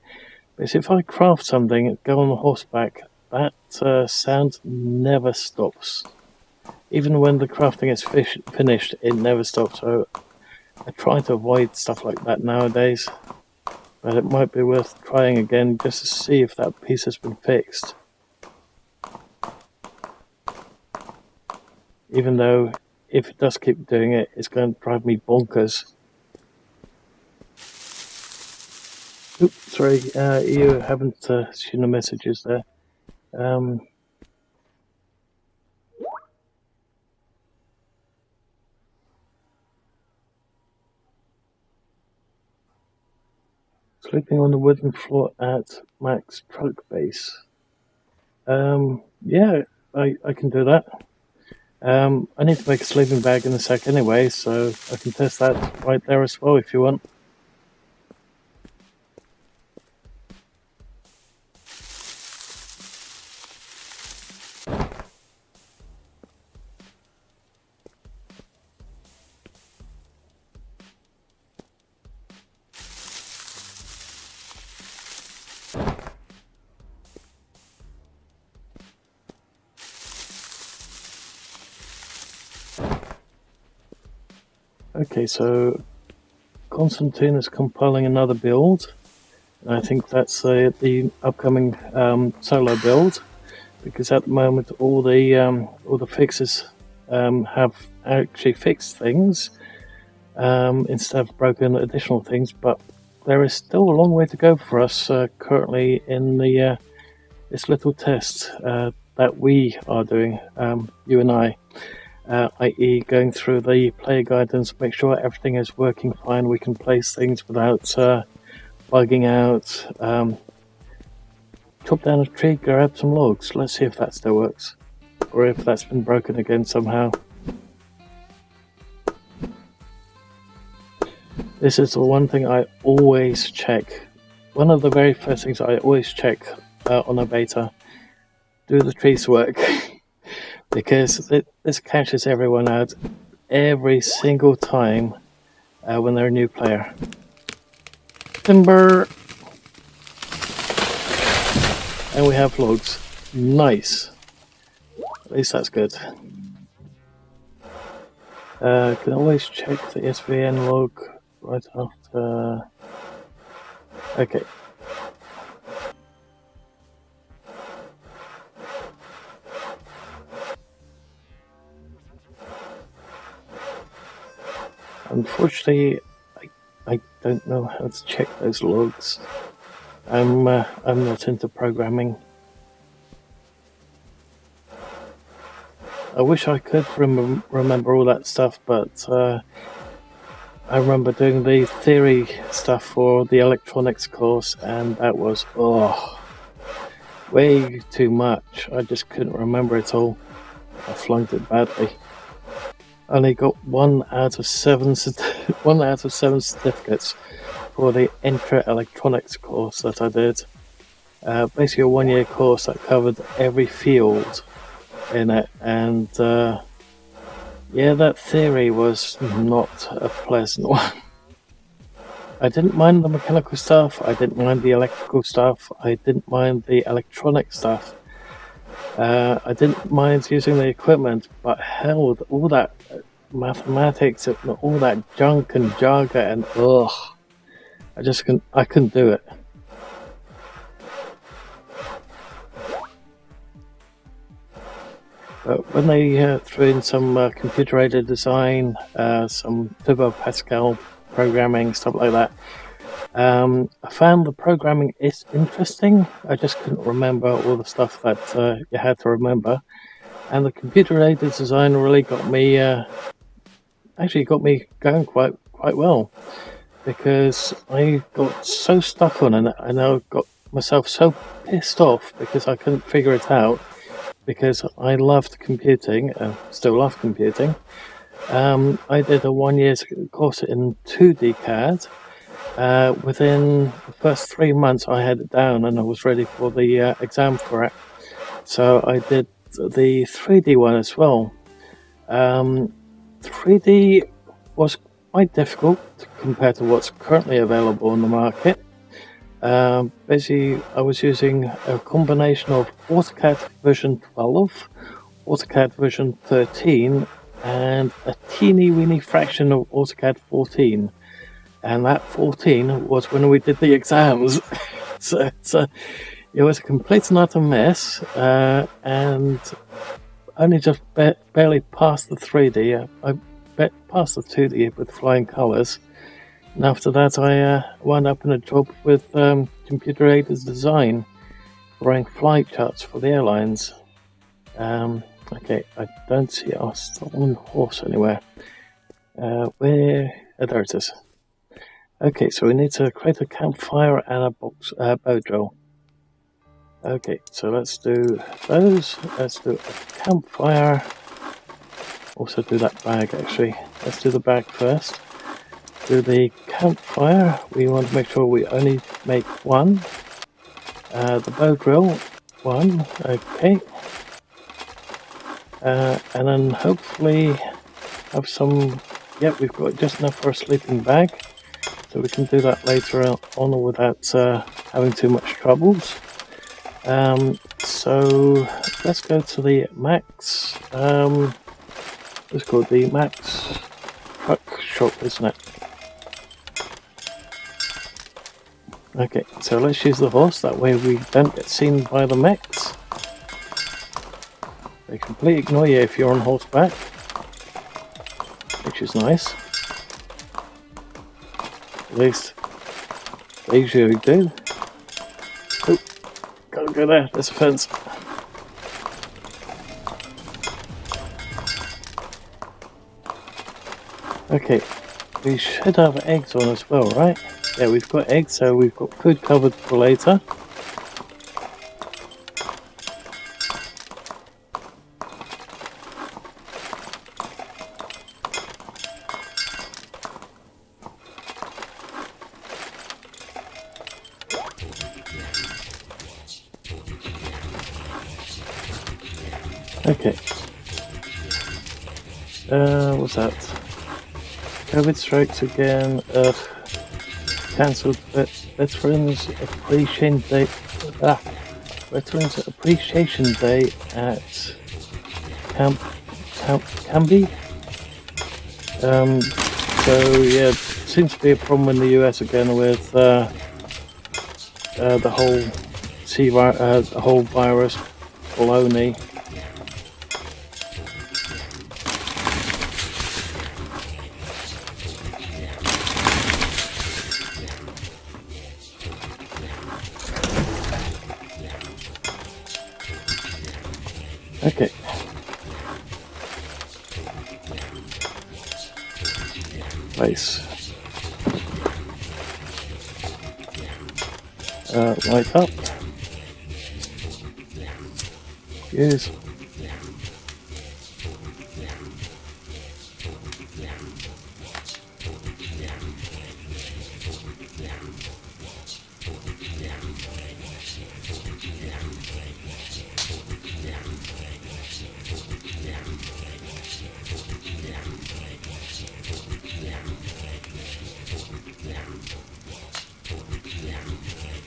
because if I craft something, go on horseback, that sound never stops. Even when the crafting is finished, it never stops. So I try to avoid stuff like that nowadays. But it might be worth trying again just to see if that piece has been fixed. Even though if it does keep doing it, it's going to drive me bonkers. Oops, sorry, you haven't seen the messages there. Sleeping on the wooden floor at Mac's truck base. Yeah, I can do that. I need to make a sleeping bag in a sec anyway, so I can test that right there as well if you want. Okay, so Constantine is compiling another build. I think that's the upcoming solo build, because at the moment all the fixes have actually fixed things instead of broken additional things. But there is still a long way to go for us currently in the this little test that we are doing, you and I. I.e. going through the player guidance, make sure everything is working fine, we can place things without bugging out. Chop down a tree, grab some logs, let's see if that still works, or if that's been broken again somehow. This is the one thing I always check. One of the very first things I always check on a beta. Do the trees work? Because this catches everyone out every single time when they're a new player. Timber! And we have logs. Nice. At least that's good. Can always check the SVN log right after. Okay. Unfortunately, I don't know how to check those logs. I'm not into programming. I wish I could remember all that stuff, but I remember doing the theory stuff for the electronics course, and that was way too much. I just couldn't remember it all. I flunked it badly. I only got 1 out of 7 certificates for the Intra Electronics course that I did. Basically a 1-year course that covered every field in it, and yeah, that theory was not a pleasant one. I didn't mind the mechanical stuff, I didn't mind the electrical stuff, I didn't mind the electronic stuff. I didn't mind using the equipment, but hell, all that mathematics and all that junk and jargon, and I couldn't do it. But when they threw in some computer-aided design, some Turbo Pascal programming, stuff like that, I found the programming is interesting. I just couldn't remember all the stuff that you had to remember. And the computer-aided design really got me, actually got me going quite well, because I got so stuck on it, and I got myself so pissed off because I couldn't figure it out, because I loved computing, still love computing. I did a 1 year course in 2D CAD. Within the first 3 months I had it down and I was ready for the exam for it. So I did the 3D one as well. 3D was quite difficult compared to what's currently available on the market. Basically, I was using a combination of AutoCAD version 12, AutoCAD version 13, and a teeny weeny fraction of AutoCAD 14. And that 14 was when we did the exams. so it was a complete and utter mess, and only just barely passed the 3D. I passed the 2D with flying colours. And after that, I wound up in a job with computer-aided design, drawing flight charts for the airlines. Okay, I don't see our stolen horse anywhere. Where? Oh, there it is. Okay, so we need to create a campfire and a bow drill. Okay, so let's do those. Let's do a campfire. Also do that bag, actually. Let's do the bag first. Do the campfire. We want to make sure we only make one. The bow drill, one. Okay. And then hopefully have some... Yep, we've got just enough for a sleeping bag. So we can do that later on without having too much troubles. So let's go to the Max. It's called the Max Truck Shop, isn't it? Okay, so let's use the horse. That way we don't get seen by the mechs. They completely ignore you if you're on horseback, which is nice. At least they usually do. Oh, gotta go there, there's a fence. Okay, we should have eggs on as well, right? Yeah, we've got eggs, so we've got food covered for later. Okay. What's that? COVID strikes again. Cancelled Veterans Appreciation Day. Veterans Appreciation Day at Canby. So yeah, seems to be a problem in the US again with the whole virus baloney. Okay. Nice. Light up. Yes.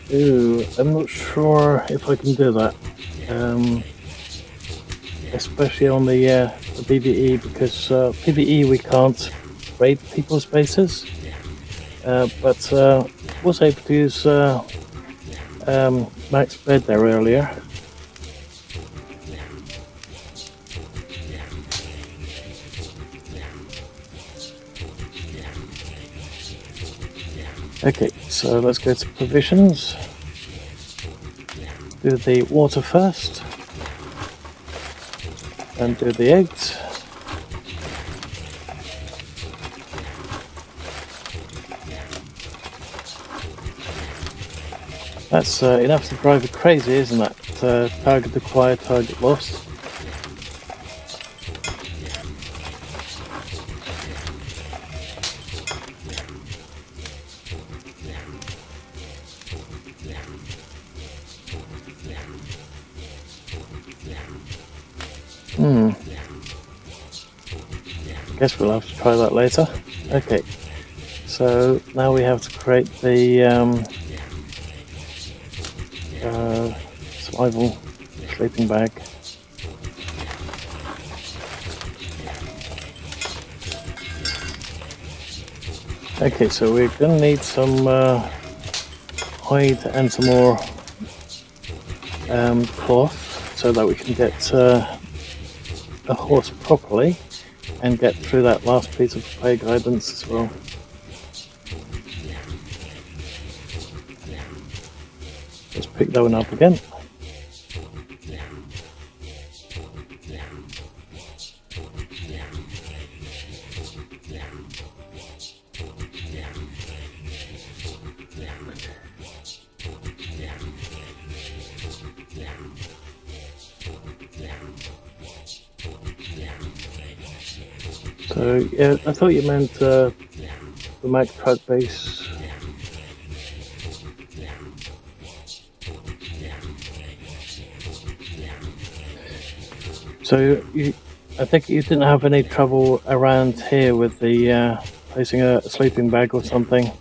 Ooh, I'm not sure if I can do that, especially on the PvE, because PvE we can't raid people's bases, but was able to use Max bed there earlier. Okay, so let's go to provisions. Do the water first. And do the eggs. That's enough to drive you crazy, isn't it? Target acquired, target lost. Guess we'll have to try that later. Okay, so now we have to create the survival sleeping bag. Okay, so we're gonna need some hide and some more cloth so that we can get a horse properly and get through that last piece of play guidance as well. Let's pick that one up again. So yeah, I thought you meant the Mac truck base. So I think you didn't have any trouble around here with the placing a sleeping bag or something.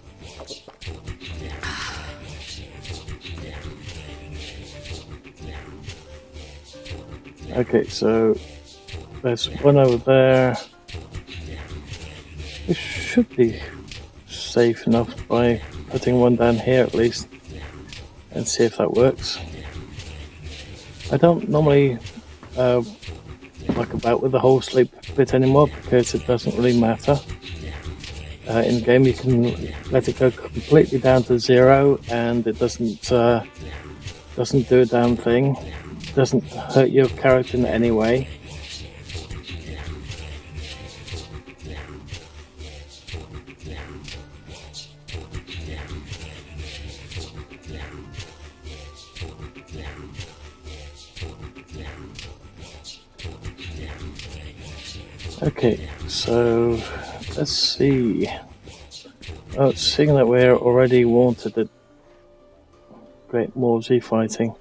Okay, so there's one over there. This should be safe enough by putting one down here at least and see if that works. I don't normally muck about with the whole sleep bit anymore because it doesn't really matter. In game you can let it go completely down to 0 and it doesn't do a damn thing. It doesn't hurt your character in any way. Okay, so let's see. Oh, seeing that we're already wanted at Great Morsey fighting.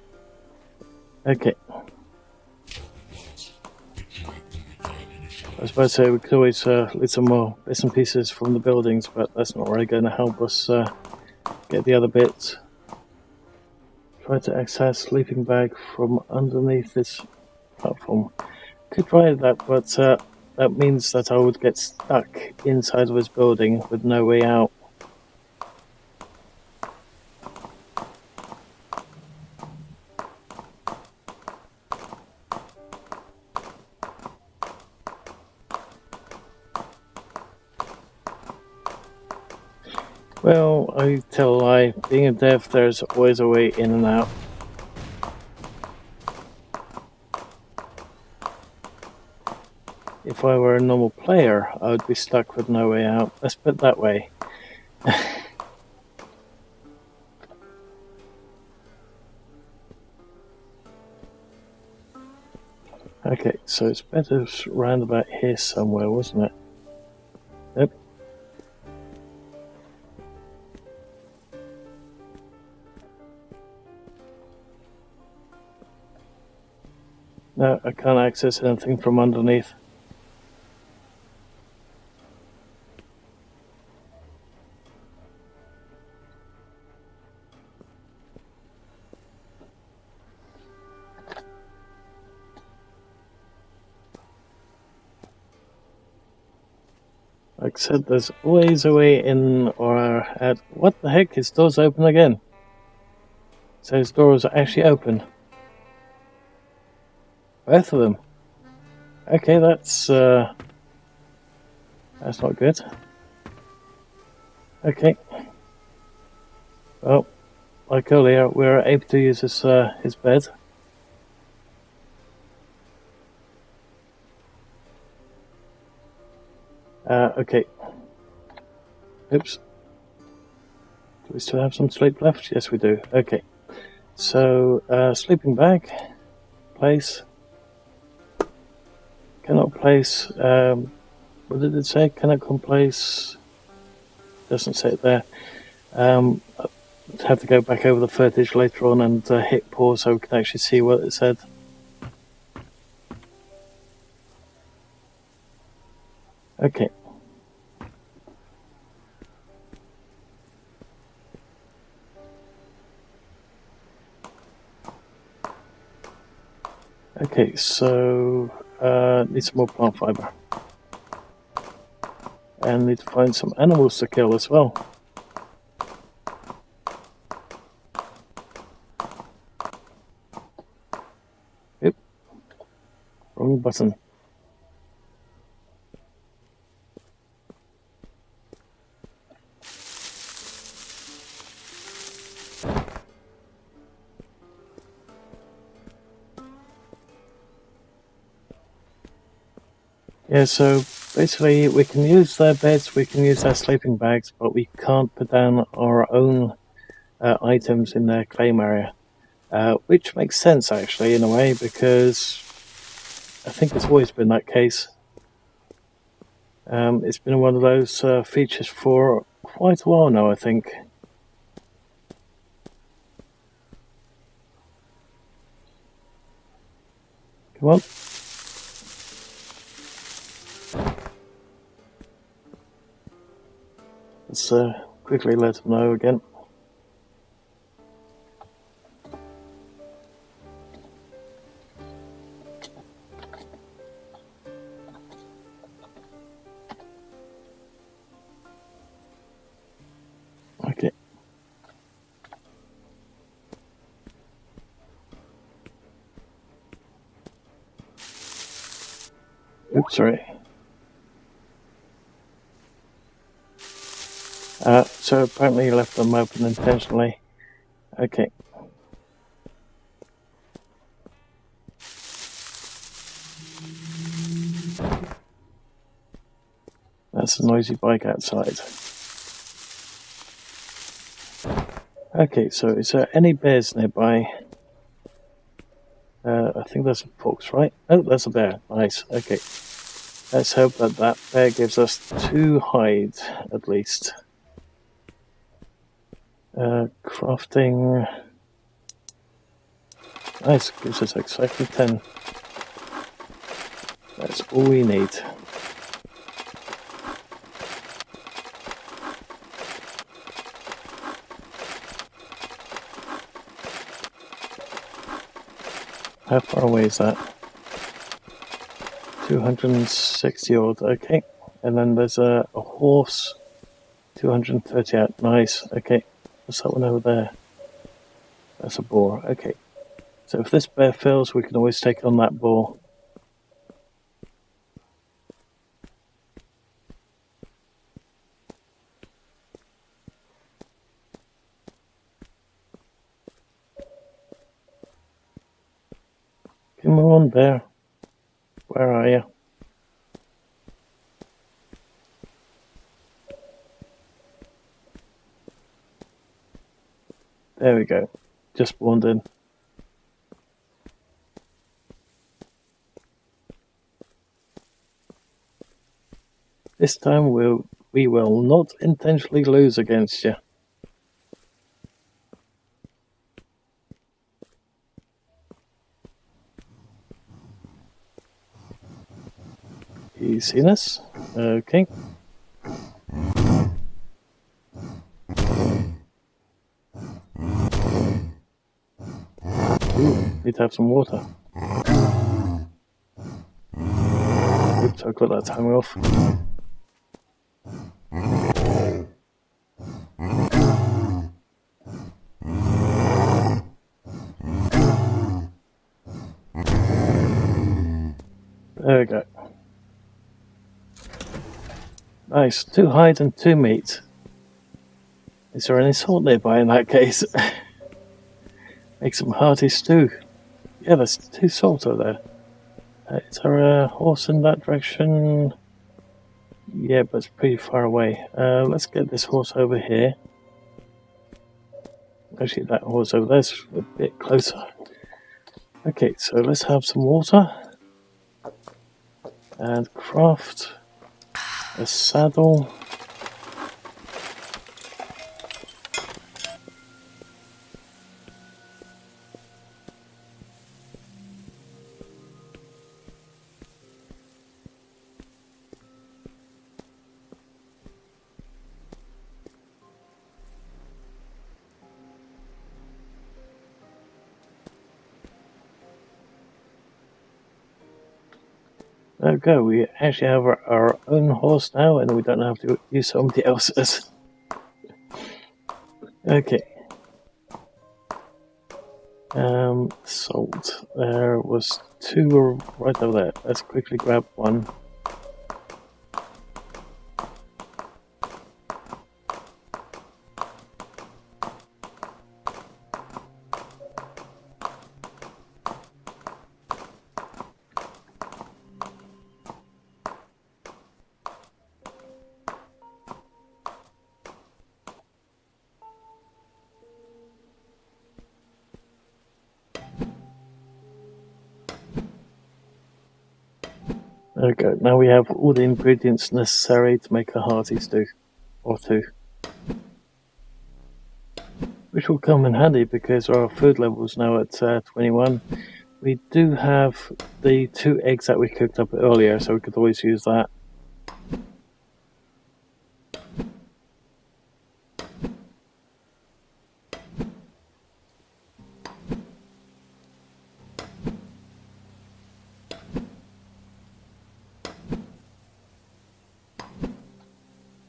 Okay. I was about to say we could always lead some more bits and pieces from the buildings, but that's not really going to help us get the other bits. Try to access sleeping bag from underneath this platform. Could try that, but that means that I would get stuck inside of this building with no way out. Well, I tell a lie. Being a dev, there's always a way in and out. If I were a normal player, I would be stuck with no way out. Let's put it that way. Okay, so it's better round about here somewhere, wasn't it? Yep. No, I can't access anything from underneath. Like I said, there's always a way in or out. What the heck? His door's open again. So his doors are actually open. Both of them. Okay, that's not good. Okay. Well, like earlier, we're able to use his bed. Okay. Oops. Do we still have some sleep left? Yes, we do. Okay. So, sleeping bag. Place. Cannot place. What did it say? Cannot place. Doesn't say it there. I'll have to go back over the footage later on and hit pause so we can actually see what it said. Okay. Okay, so need some more plant fiber. And need to find some animals to kill as well. Yep. Wrong button. Yeah, so basically we can use their beds, we can use their sleeping bags, but we can't put down our own items in their claim area. Which makes sense actually in a way, because I think it's always been that case. It's been one of those features for quite a while now, I think. Come on. Let's quickly let them know again. Okay. Oops, sorry. So apparently you left them open intentionally. Okay. That's a noisy bike outside. Okay, so is there any bears nearby? I think there's a fox, right? Oh, there's a bear. Nice. Okay. Let's hope that that bear gives us 2 hides, at least. Crafting. Nice, gives us exactly 10. That's all we need. How far away is that? 260 odd, okay. And then there's a horse, 230 out, nice, okay. What's that one over there? That's a boar, okay. So if this bear fails, we can always take on that boar. Come on, bear. Where are you? There we go. Just spawned in. This time we will not intentionally lose against you. You seen us? Okay. Ooh, need to have some water. Oops, I got that timer off. There we go. Nice, 2 hide and 2 meat. Is there any salt nearby in that case? Make some hearty stew. Yeah, there's 2 salt over there. Is there a horse in that direction? Yeah, but it's pretty far away. Let's get this horse over here. Actually, that horse over there's a bit closer. Okay, so let's have some water. And craft a saddle. There we go, we actually have our own horse now and we don't have to use somebody else's. Okay. Salt. There was 2 right over there. Let's quickly grab 1. There we go. Now we have all the ingredients necessary to make a hearty stew, or 2. Which will come in handy because our food level is now at 21. We do have the 2 eggs that we cooked up earlier, so we could always use that.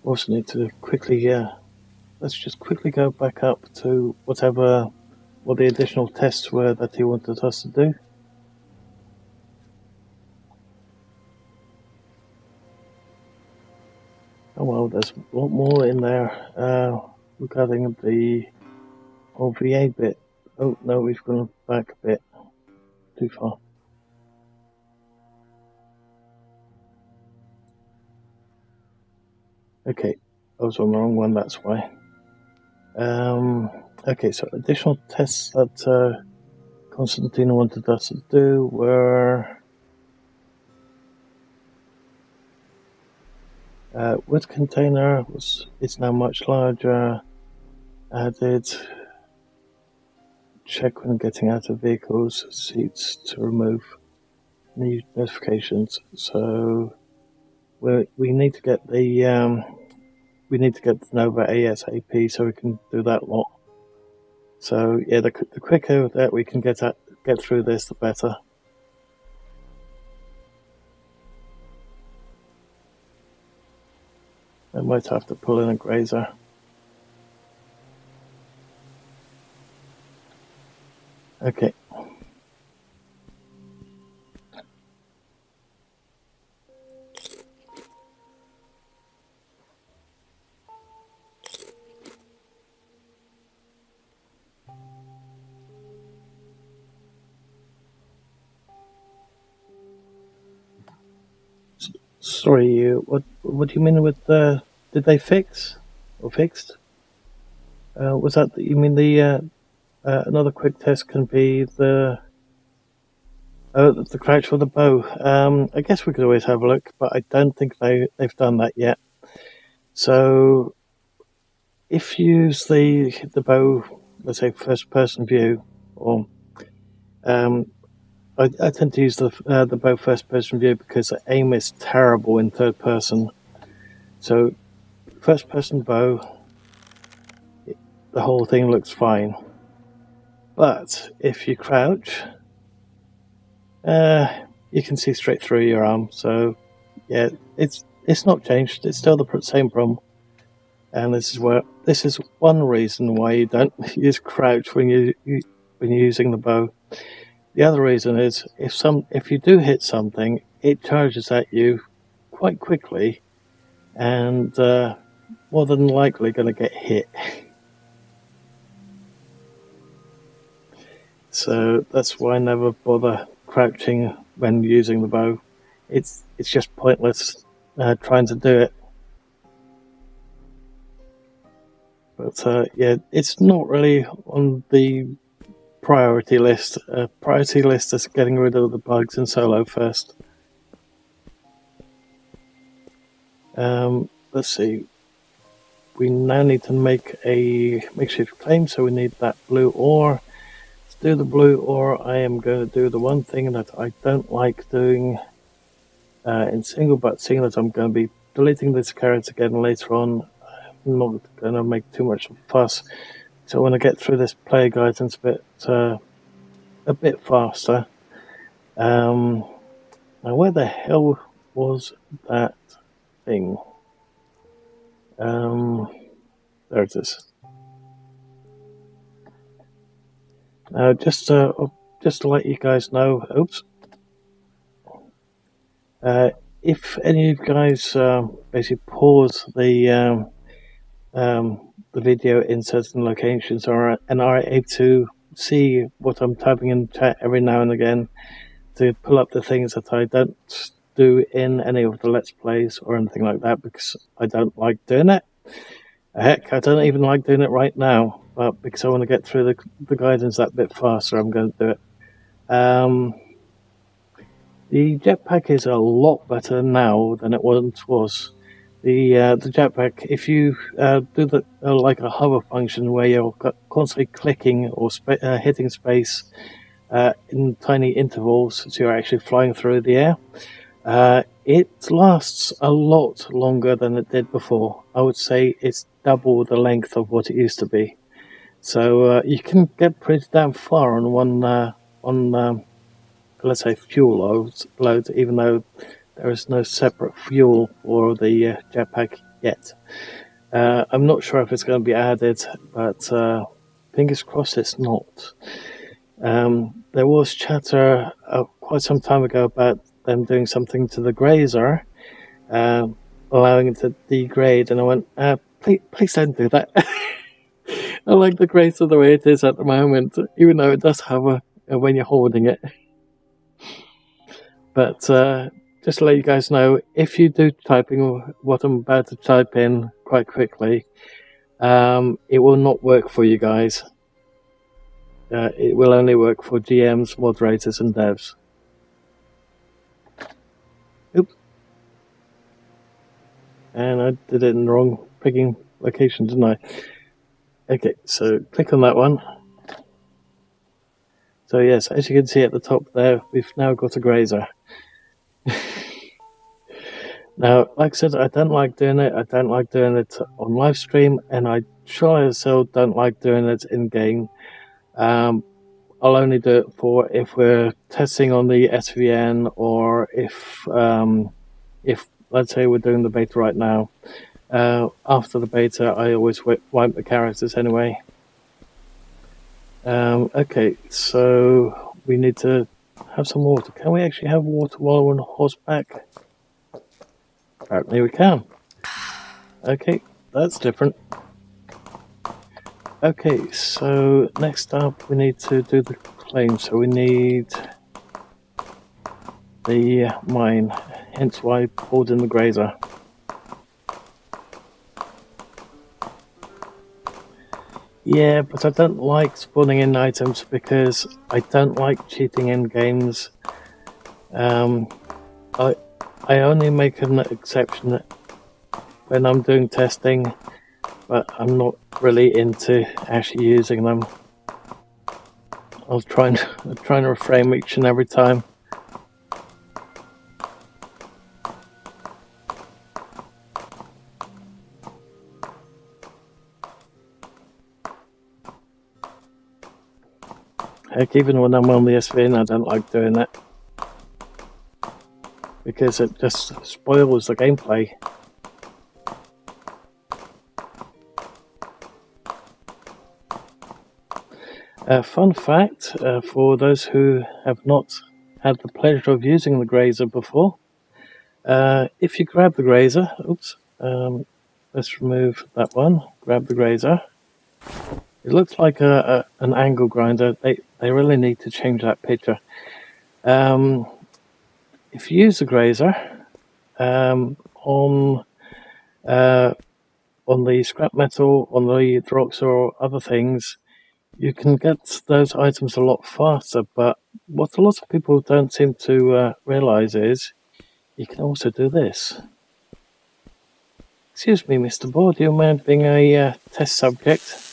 Also need to quickly, let's just quickly go back up to what the additional tests were that he wanted us to do. Oh well, there's a lot more in there regarding the OVA bit. Oh no, we've gone back a bit too far. Okay, I was on the wrong one, that's why. Okay, so additional tests that Constantine wanted us to do were wood container is now much larger. Added check when getting out of vehicles, seats to remove new notifications. So we need to get the Nova ASAP so we can do that lot. So yeah, the quicker that we can get through this, the better. I might have to pull in a grazer. Okay. Sorry, what do you mean with did they fix or fixed? Was that you mean the another quick test can be the crouch for the bow? I guess we could always have a look, but I don't think they've done that yet. So if you use the bow, let's say first person view, or I tend to use the bow first person view because the aim is terrible in third person. So first person bow, the whole thing looks fine. But if you crouch, you can see straight through your arm. So yeah, it's not changed. It's still the same problem. And this is one reason why you don't use crouch when you're using the bow. The other reason is if you do hit something, it charges at you quite quickly, and more than likely going to get hit. So that's why I never bother crouching when using the bow. It's just pointless trying to do it. But yeah, it's not really on the priority list. Priority list is getting rid of the bugs in solo first. Let's see. We now need to make a makeshift claim, so we need that blue ore. To do the blue ore, I am going to do the one thing that I don't like doing in single, but seeing that I'm going to be deleting this character again later on, I'm not going to make too much of a fuss. So I want to get through this player guidance a bit faster. Now, where the hell was that thing? There it is. Now, just to let you guys know, oops. If any of you guys basically pause the video in certain locations and are able to see what I'm typing in chat every now and again to pull up the things that I don't do in any of the Let's Plays or anything like that, because I don't like doing it. Heck, I don't even like doing it right now, but because I want to get through the guidance that bit faster, I'm going to do it. The jetpack is a lot better now than it once was. The jetpack, if you do like a hover function where you're constantly clicking or hitting space in tiny intervals, so you're actually flying through the air, it lasts a lot longer than it did before. I would say it's double the length of what it used to be. So you can get pretty damn far on one let's say fuel load, even though there is no separate fuel for the jetpack yet. I'm not sure if it's going to be added, but fingers crossed it's not. There was chatter quite some time ago about them doing something to the grazer, allowing it to degrade, and I went, please don't do that. I like the grazer the way it is at the moment, even though it does hover when you're holding it. But just to let you guys know, if you do typing what I'm about to type in quite quickly, it will not work for you guys. It will only work for GMs, moderators, and devs. Oops. And I did it in the wrong freaking location, didn't I? Okay, so click on that one. So yes, as you can see at the top there, we've now got a grazer. Now, like I said, I don't like doing it. I don't like doing it on live stream, and I sure as hell don't like doing it in game. I'll only do it for if we're testing on the SVN, or if let's say we're doing the beta right now. After the beta, I always wipe the characters anyway. Okay, so we need to have some water. Can we actually have water while we're on horseback? Apparently we can. Okay, that's different. Okay, so next up we need to do the claim. So we need the mine, hence why I pulled in the grazer. Yeah, but I don't like spawning in items because I don't like cheating in games. I only make an exception when I'm doing testing, but I'm not really into actually using them. I'm trying to refrain each and every time. Heck, even when I'm on the SVN, I don't like doing that, because it just spoils the gameplay. Fun fact, for those who have not had the pleasure of using the grazer before, if you grab the grazer, let's remove that one, grab the grazer. It looks like an angle grinder. They really need to change that picture. If you use the grazer on the scrap metal, on the drox or other things, you can get those items a lot faster. But what a lot of people don't seem to realize is you can also do this. Excuse me, Mr. Board, do you mind being a test subject?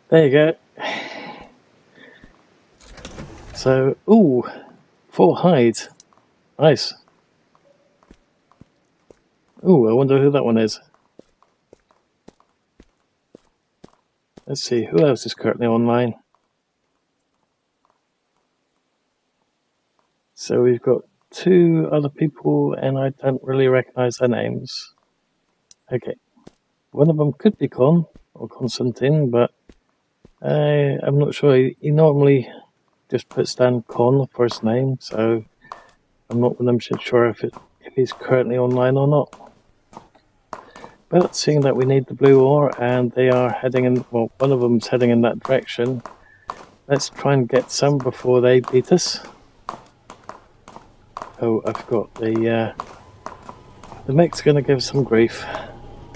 There you go. So, ooh, 4 hides. Nice. Ooh, I wonder who that one is. Let's see, who else is currently online? So we've got 2 other people, and I don't really recognize their names. Okay. One of them could be Con, or Constantine, but I'm not sure. He normally just puts down Con for his name, so I'm not 100% sure if he's currently online or not. But seeing that we need the blue ore, and they are heading in, well, one of them's heading in that direction, let's try and get some before they beat us. Oh, I forgot, the mech's gonna give some grief.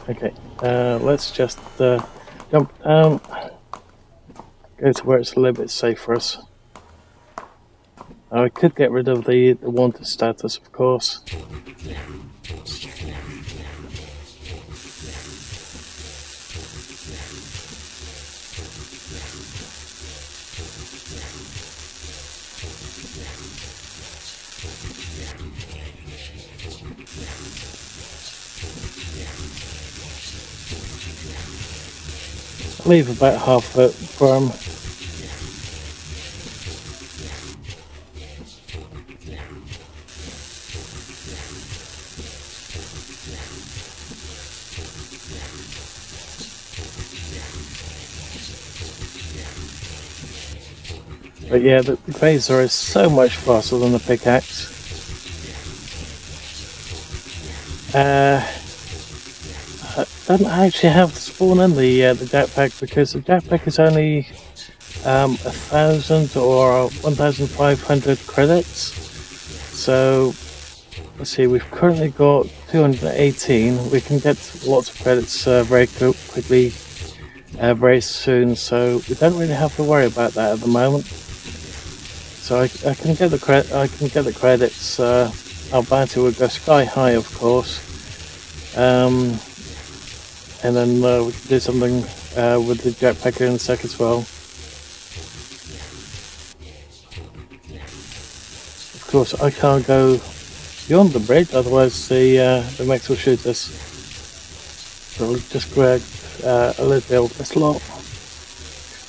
Okay, let's just jump down, go to where it's a little bit safe for us. I could get rid of the wanted status, of course. Leave about half foot for him. But yeah, the grazer is so much faster than the pickaxe. I don't actually have the spawn in the jetpack, because the jetpack is only 1,000 or 1,500 credits. So let's see, we've currently got 218. We can get lots of credits very quickly, very soon. So we don't really have to worry about that at the moment. So I can get the credits. Our bounty will go sky high, of course. And then we can do something with the jetpacker in a sec as well. Of course, I can't go beyond the bridge, otherwise the mechs will shoot us. So we'll just grab a little bit of this lot.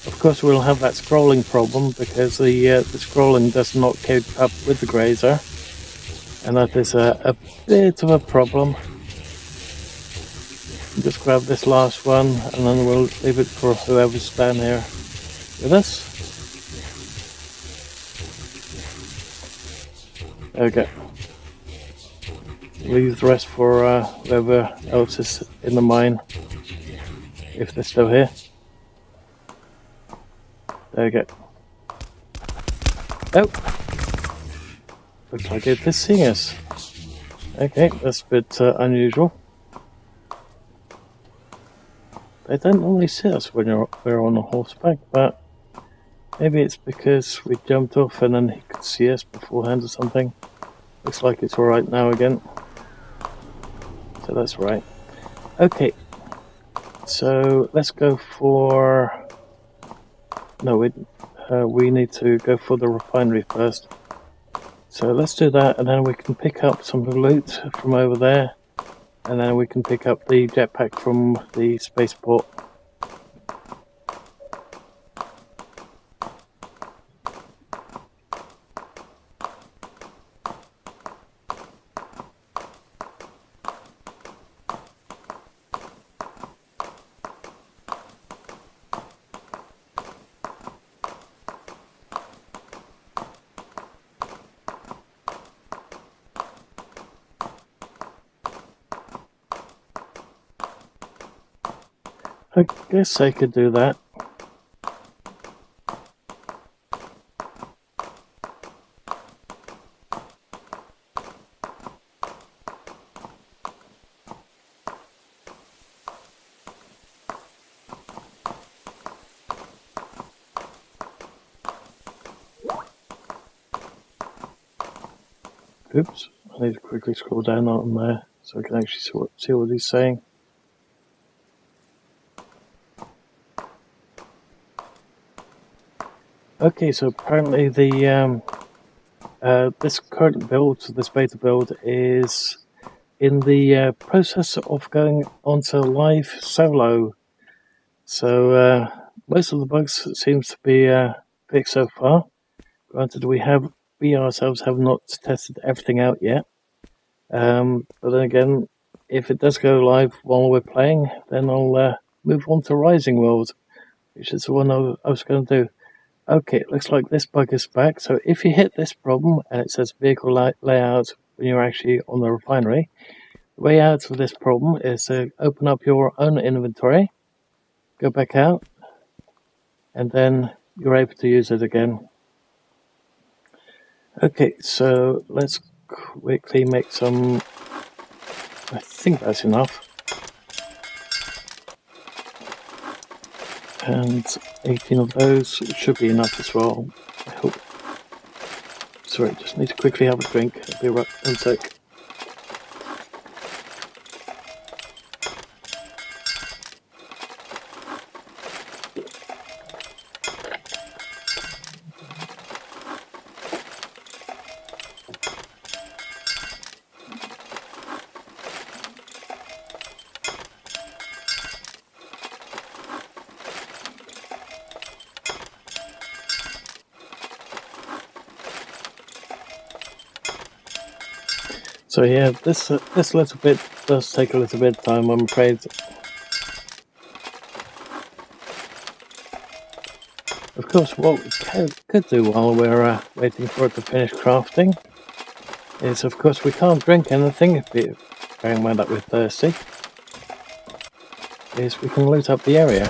Of course, we'll have that scrolling problem, because the scrolling does not keep up with the grazer, and that is a bit of a problem. Just grab this last one, and then we'll leave it for whoever's down here with us. Okay. Leave the rest for whoever else is in the mine, if they're still here. There we go. Oh! Looks like it is seeing us. Okay, that's a bit unusual. They don't normally see us when we're on a horseback, but maybe it's because we jumped off and then he could see us beforehand or something. Looks like it's alright now again. So that's right. Okay, so let's go for... No, we need to go for the refinery first. So let's do that, and then we can pick up some loot from over there, and then we can pick up the jetpack from the spaceport. I guess I could do that. Oops, I need to quickly scroll down on there so I can actually see what he's saying. Okay, so apparently the this current build, this beta build, is in the process of going onto live solo. So most of the bugs seems to be fixed so far. Granted, we ourselves have not tested everything out yet. But then again, if it does go live while we're playing, then I'll move on to Rising World, which is the one I was going to do. Okay, it looks like this bug is back. So if you hit this problem and it says vehicle layout when you're actually on the refinery, the way out of this problem is to open up your own inventory, go back out, and then you're able to use it again. Okay, so let's quickly make some. I think that's enough. And 18 of those should be enough as well, I hope. Sorry, just need to quickly have a drink. I'll be right in a sec. So yeah, this little bit does take a little bit of time, I'm afraid. Of course, what we could do while we're waiting for it to finish crafting is, of course, we can't drink anything, bearing in mind that we're thirsty, is we can loot up the area.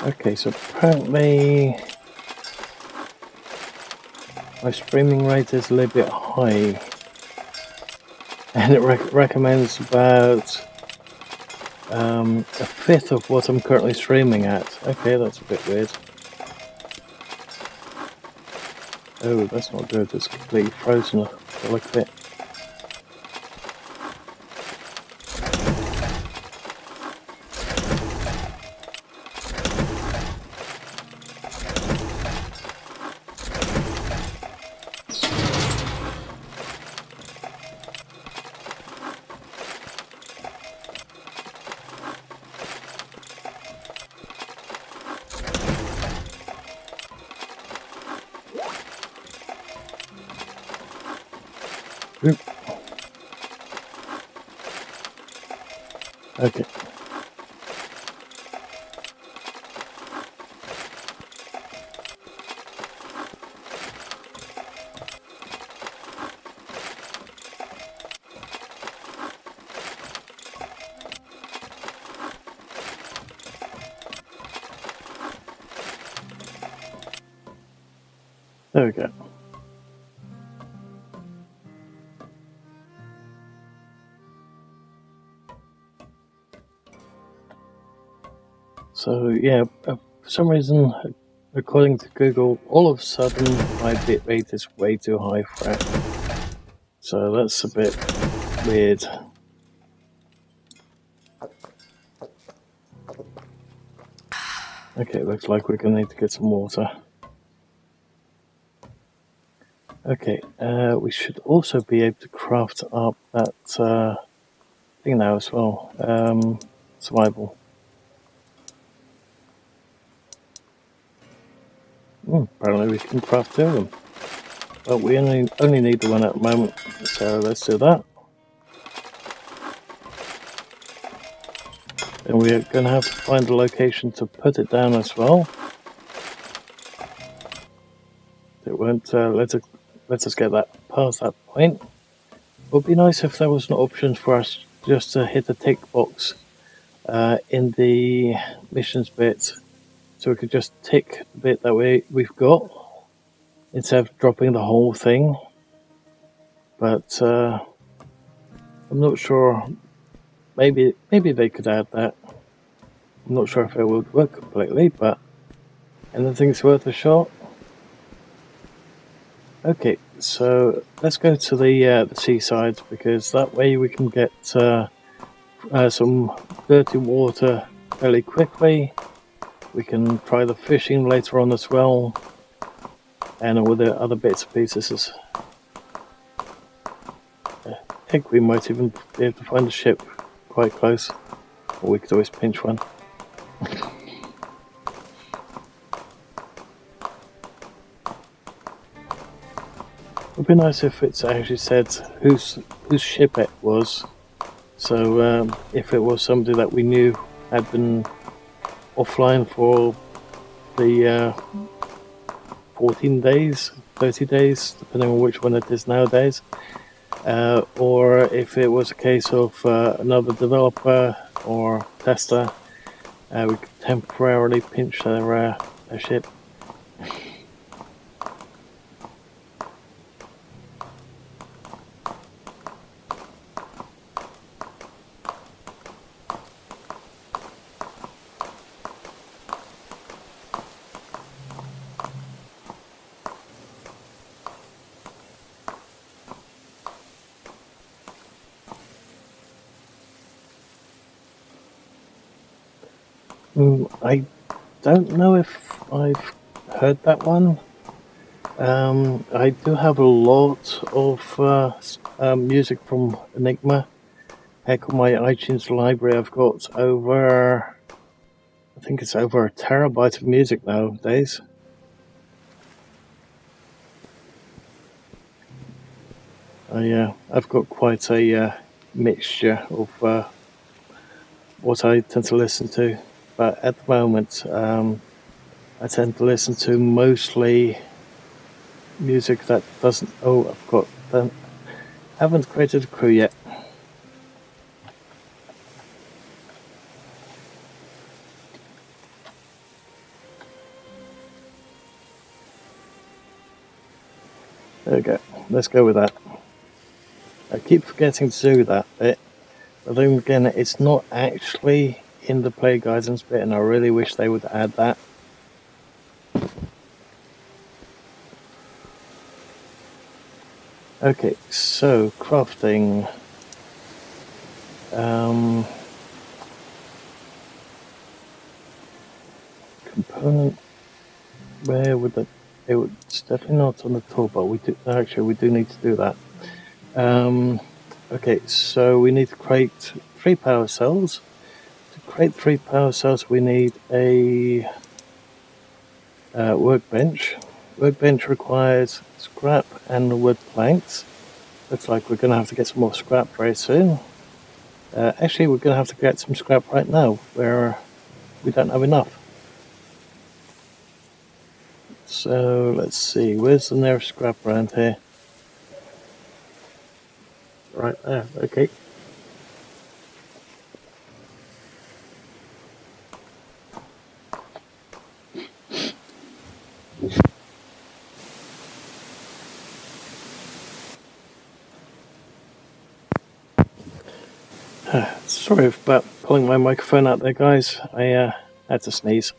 Okay, so apparently my streaming rate is a little bit high, and it recommends about a fifth of what I'm currently streaming at. Okay, that's a bit weird. Oh, that's not good, it's completely frozen by the look of it. Oop. Okay. There we go. So yeah, for some reason, according to Google, all of a sudden my bitrate is way too high for it. So that's a bit weird. Okay, looks like we're gonna need to get some water. Okay, we should also be able to craft up that thing now as well. Survival. Apparently we can craft two of them. But we only need the one at the moment, so let's do that. And we're going to have to find a location to put it down as well. It won't let us get that past that point. It would be nice if there was an option for us just to hit a tick box in the missions bit, so we could just tick the bit that we've got instead of dropping the whole thing. But I'm not sure. Maybe they could add that. I'm not sure if it would work completely, but anything's worth a shot. Okay, so let's go to the seaside, because that way we can get some dirty water fairly quickly. We can try the fishing later on as well, and all the other bits and pieces. I think we might even be able to find a ship quite close, or we could always pinch one. It would be nice if it's actually said whose ship it was. So if it was somebody that we knew had been offline for the 14 days, 30 days, depending on which one it is nowadays, or if it was a case of another developer or tester, we could temporarily pinch their ship. I don't know if I've heard that one. I do have a lot of music from Enigma. Heck, on my iTunes library, I've got I think it's over a terabyte of music nowadays. I've got quite a mixture of what I tend to listen to, but at the moment, I tend to listen to mostly music that doesn't. Oh, haven't created a crew yet. There we go. Let's go with that. I keep forgetting to do that bit, but then again, it's not actually in the play guidance bit, and I really wish they would add that. Okay, so crafting. Component. Where would that? It's definitely not on the toolbar. We do need to do that. Okay, so we need to create 3 power cells. To create 3 power cells, we need a workbench. Workbench requires scrap and wood planks. Looks like we're going to have to get some more scrap very soon. Actually, we're going to have to get some scrap right now, where we don't have enough. So let's see, where's the nearest scrap around here? Right there, okay. Sorry about pulling my microphone out there, guys. I had to sneeze.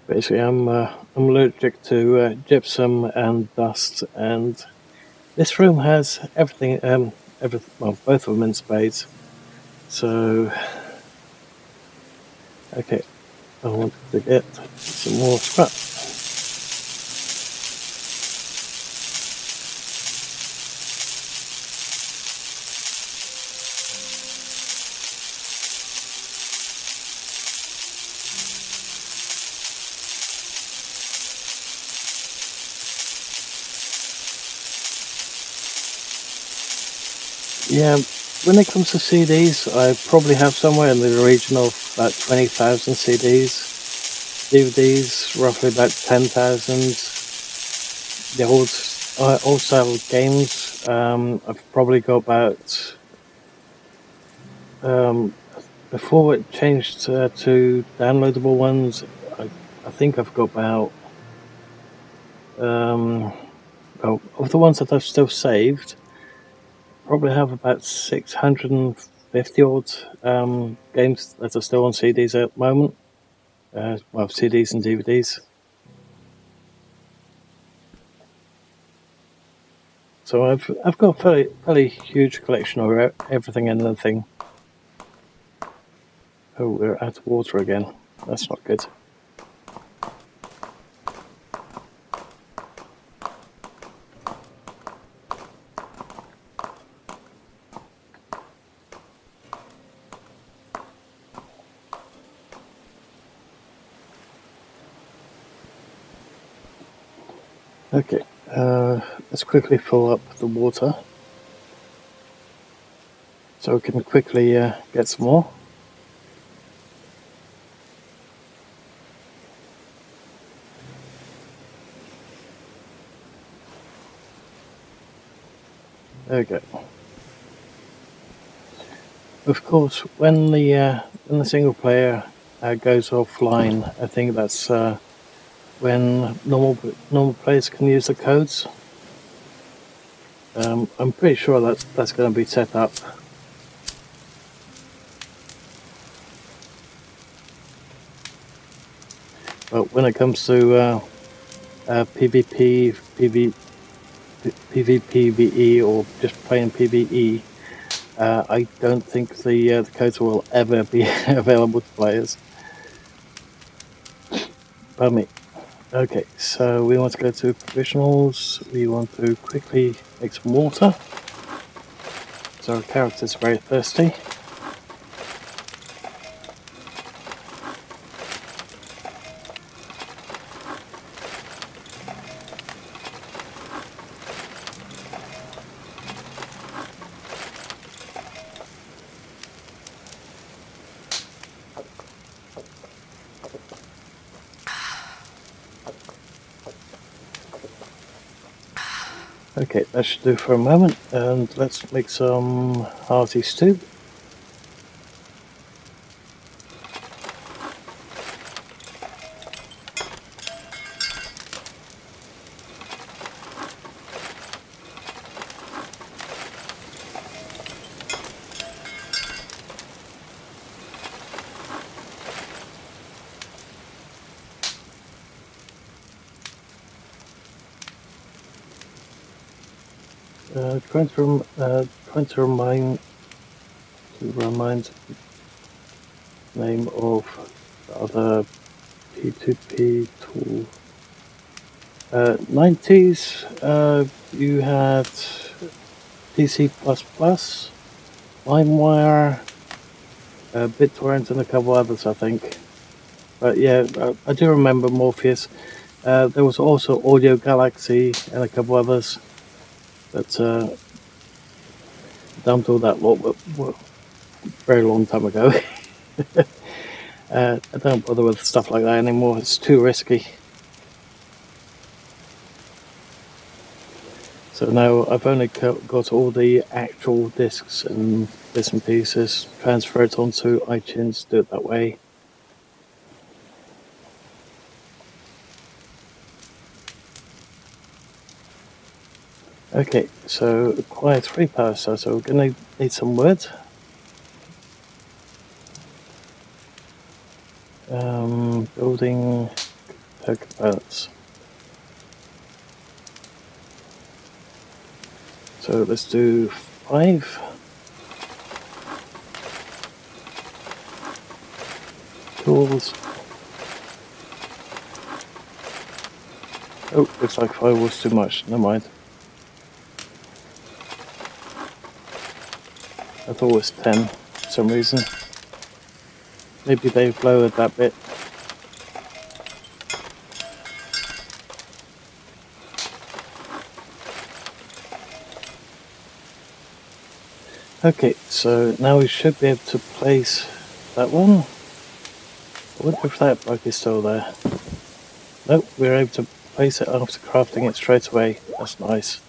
Basically, I'm allergic to gypsum and dust, and this room has everything. Well, both of them in spades. So, okay, I want to get some more scrap. Yeah, when it comes to CDs, I probably have somewhere in the region of about 20,000 CDs. DVDs, roughly about 10,000. The old style games, I've probably got about, before it changed to downloadable ones, I think I've got about, well, of the ones that I've still saved, probably have about 650 odd games that are still on CDs at the moment. Well, CDs and DVDs. So I've got a fairly huge collection of everything and anything. Oh, we're out of water again. That's not good. Okay, let's quickly fill up the water so we can quickly get some more. There we go. Of course, when the single player goes offline, I think that's when normal players can use the codes. I'm pretty sure that's going to be set up. But when it comes to PvP, PvPvE, or just plain PvE, I don't think the codes will ever be available to players. Pardon me. Okay, so we want to go to provisionals. We want to quickly make some water. So our character's very thirsty. Okay, that should do for a moment, and let's make some hearty stew. Trying to remind name of the other P2P tool. 90s, you had PC++, LimeWire, BitTorrent, and a couple others, I think. But yeah, I do remember Morpheus. There was also Audio Galaxy and a couple others. But dumped all that lot a very long time ago. I don't bother with stuff like that anymore. It's too risky. So now I've only got all the actual discs and bits and pieces, transfer it onto iTunes, do it that way. Okay, so acquire 3 power cells, so we're going to need some wood. Building components. So let's do 5. Tools. Oh, looks like 5 was too much, never mind. I thought it was 10 for some reason. Maybe they've lowered that bit. Okay, so now we should be able to place that one. I wonder if that bug is still there. Nope, we're able to place it after crafting it straight away. That's nice.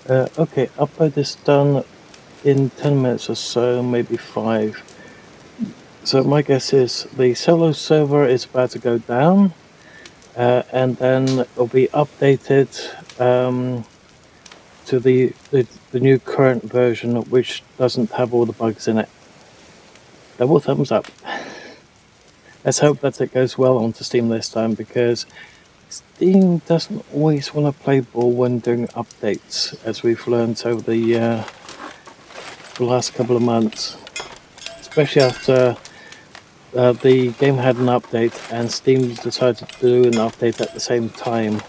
Okay, upload is done in 10 minutes or so, maybe 5. So my guess is the solo server is about to go down, and then it'll be updated to the new current version, which doesn't have all the bugs in it. Double thumbs up. Let's hope that it goes well onto Steam this time, because Steam doesn't always want to play ball when doing updates, as we've learned over the last couple of months, especially after the game had an update and Steam decided to do an update at the same time,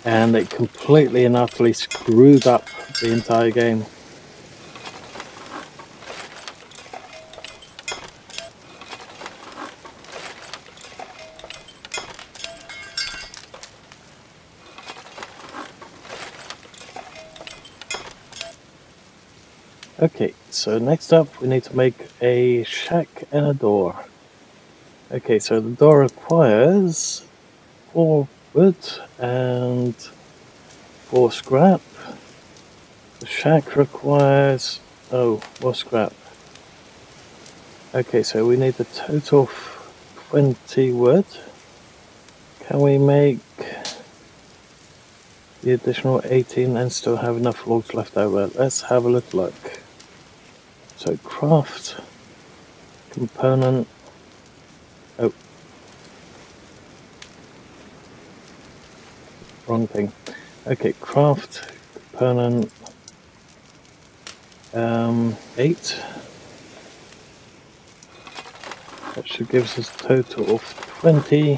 and it completely and utterly screwed up the entire game. Okay, so next up we need to make a shack and a door. Okay, so the door requires 4 wood and 4 scrap. The shack requires, more scrap. Okay, so we need a total of 20 wood. Can we make the additional 18 and still have enough logs left over? Let's have a little look. So craft component. Oh, wrong thing. Okay, craft component 8. That should give us a total of 20.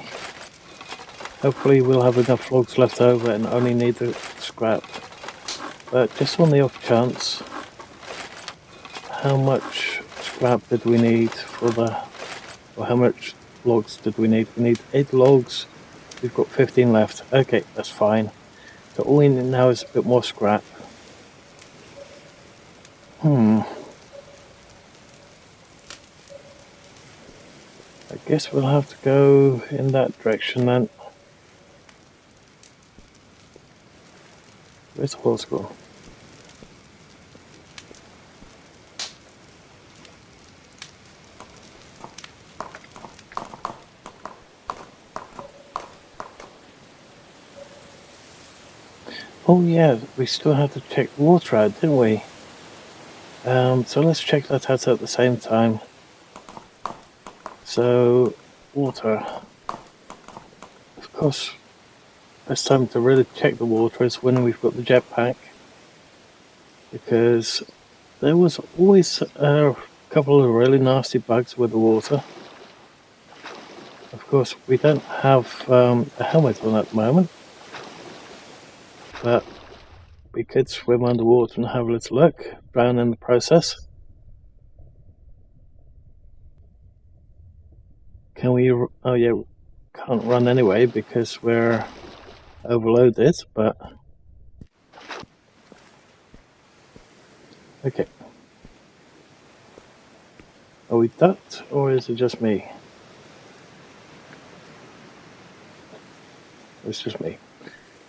Hopefully we'll have enough logs left over and only need the scrap. But just on the off chance, how much scrap did we need or how much logs did we need? We need 8 logs. We've got 15 left. Okay, that's fine. So all we need now is a bit more scrap. I guess we'll have to go in that direction then. Where's the horse gone? Oh yeah, we still have to check water out, didn't we? So let's check that out at the same time. So, water. Of course, best time to really check the water is when we've got the jetpack, because there was always a couple of really nasty bugs with the water. Of course, we don't have a helmet on at the moment, but we could swim underwater and have a little look, drown in the process. Can we? Oh yeah, can't run anyway because we're overloaded, but okay. Are we ducked or is it just me? It's just me.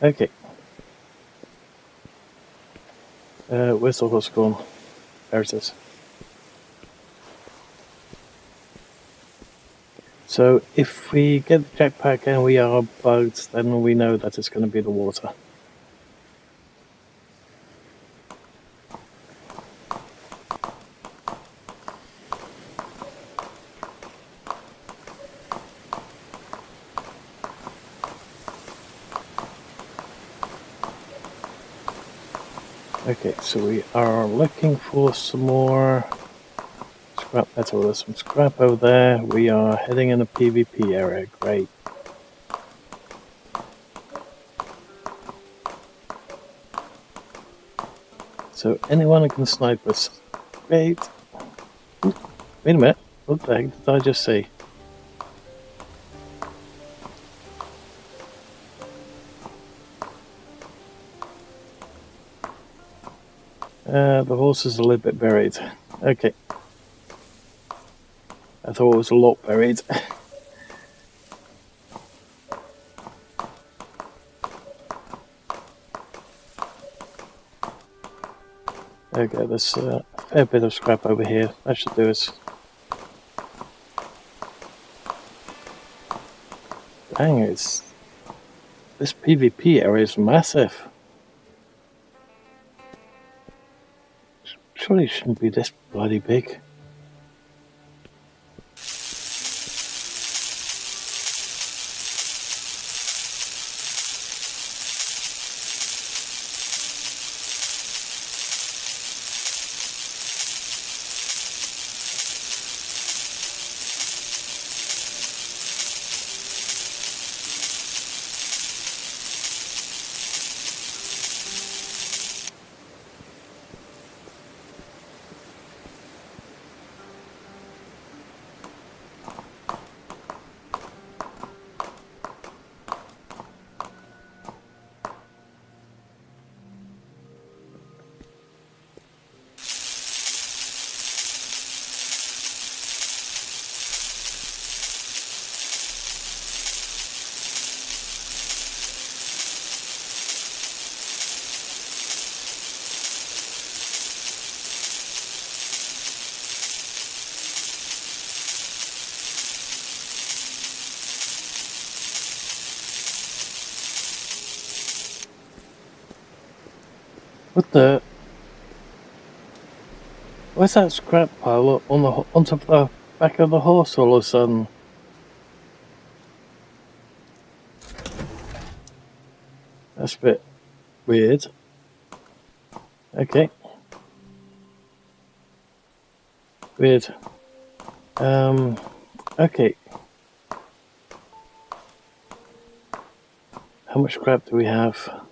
Okay. Where's the horse gone? There it is. So if we get the jetpack and we are bugged, then we know that it's going to be the water. Okay, so we are looking for some more scrap metal. There's some scrap over there. We are heading in the PvP area. Great. So anyone who can snipe us. Great. Ooh, wait a minute. What the heck did I just see? The horse is a little bit buried. Okay. I thought it was a lot buried. Okay, there's a fair bit of scrap over here. That should do us. Dang, this PvP area is massive. Surely it shouldn't be this bloody big. What the? Where's that scrap pile on top of the back of the horse all of a sudden? That's a bit weird. Okay. Weird. Okay. How much scrap do we have?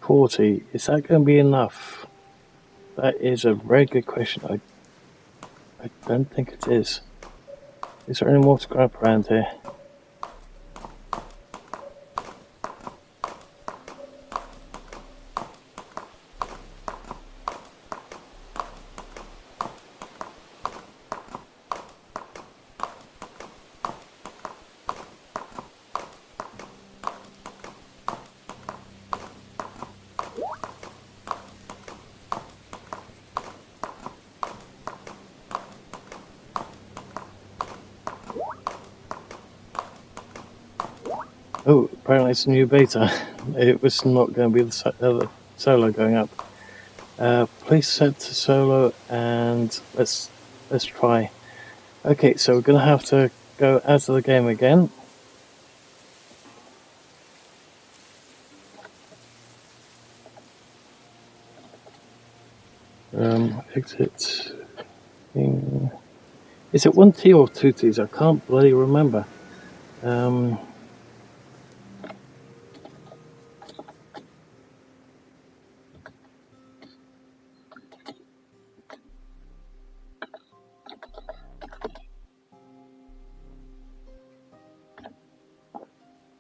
40. Is that going to be enough? That is a very good question. I don't think it is. Is there any more scrap around here? Oh, apparently it's a new beta. It was not going to be the solo going up. Please set to solo and let's try. Okay, so we're going to have to go out of the game again. Exit. Is it 1T or 2Ts? I can't bloody remember.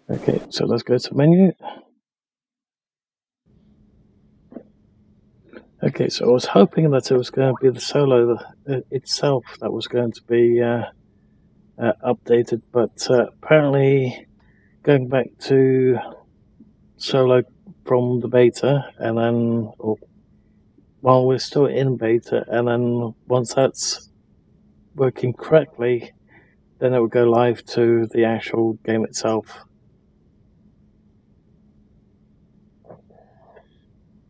Okay, so let's go to menu. Okay, so I was hoping that it was going to be the solo itself that was going to be updated, but apparently going back to solo from the beta, and then while we're still in beta, and then once that's working correctly, then it will go live to the actual game itself.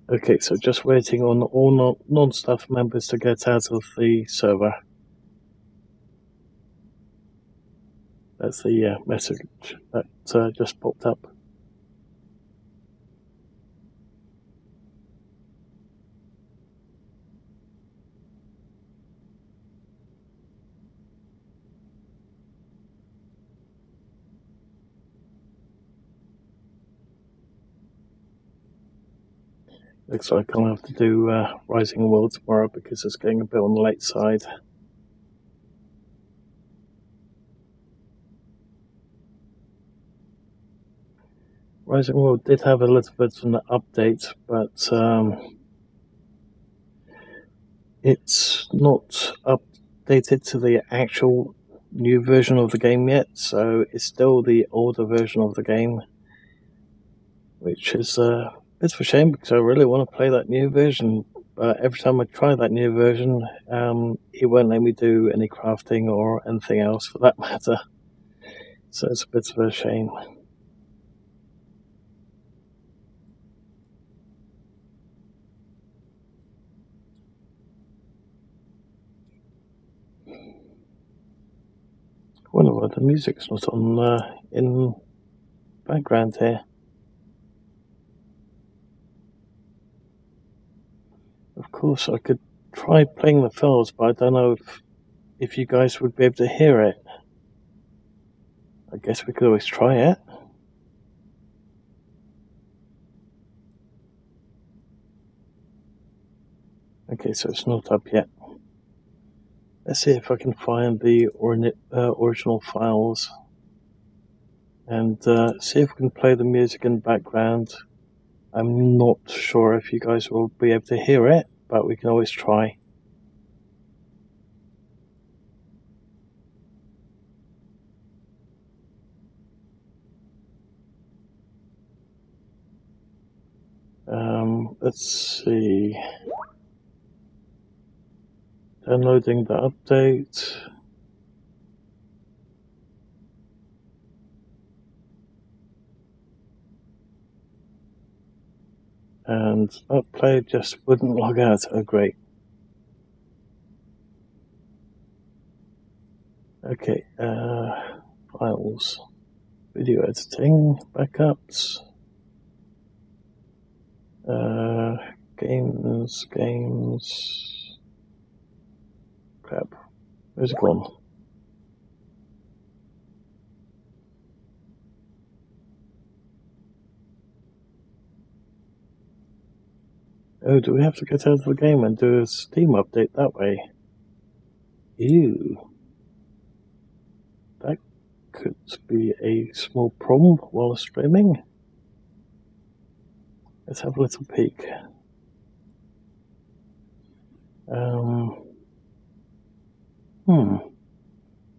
Okay, so just waiting on all non-staff members to get out of the server. That's the message that just popped up. Looks like I'll have to do Rising World tomorrow because it's getting a bit on the late side. Rising World did have a little bit of an update, but it's not updated to the actual new version of the game yet, so it's still the older version of the game, which is a bit of a shame because I really want to play that new version. But every time I try that new version, it won't let me do any crafting or anything else for that matter. So it's a bit of a shame. I wonder why the music's not on in background here. Of course, I could try playing the fills, but I don't know if you guys would be able to hear it. I guess we could always try it. Okay, so it's not up yet. Let's see if I can find the original files and see if we can play the music in the background. I'm not sure if you guys will be able to hear it, but we can always try. Let's see. Downloading the update. And upplay just wouldn't log out. Oh, great. Okay, files, video editing, backups, games, crap, where's it gone? Oh, do we have to get out of the game and do a Steam update that way? Ew. That could be a small problem while streaming. Let's have a little peek.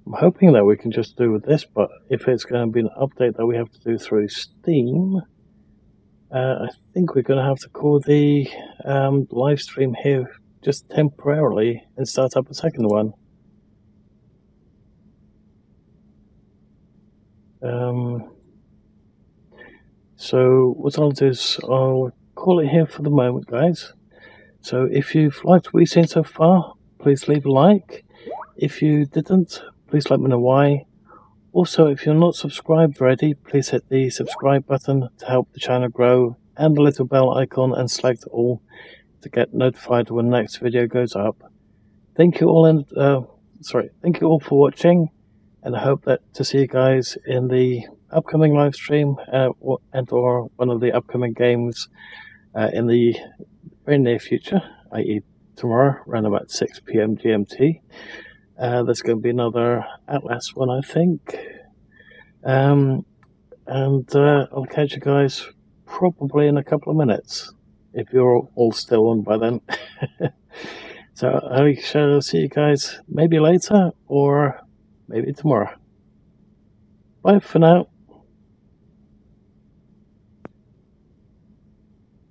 I'm hoping that we can just do with this, but if it's going to be an update that we have to do through Steam, I think we're going to have to call the live stream here just temporarily and start up a second one. So what I'll do is I'll call it here for the moment, guys. So if you've liked what we've seen so far, please leave a like. If you didn't, please let me know why. Also, if you're not subscribed already, please hit the subscribe button to help the channel grow, and the little bell icon and select all to get notified when the next video goes up. Thank you all, thank you all for watching, and I hope to see you guys in the upcoming live stream and or one of the upcoming games in the very near future, i.e. tomorrow around about 6 PM GMT. There's going to be another Atlas one, I think. And I'll catch you guys probably in a couple of minutes, if you're all still on by then. So I shall see you guys maybe later or maybe tomorrow. Bye for now.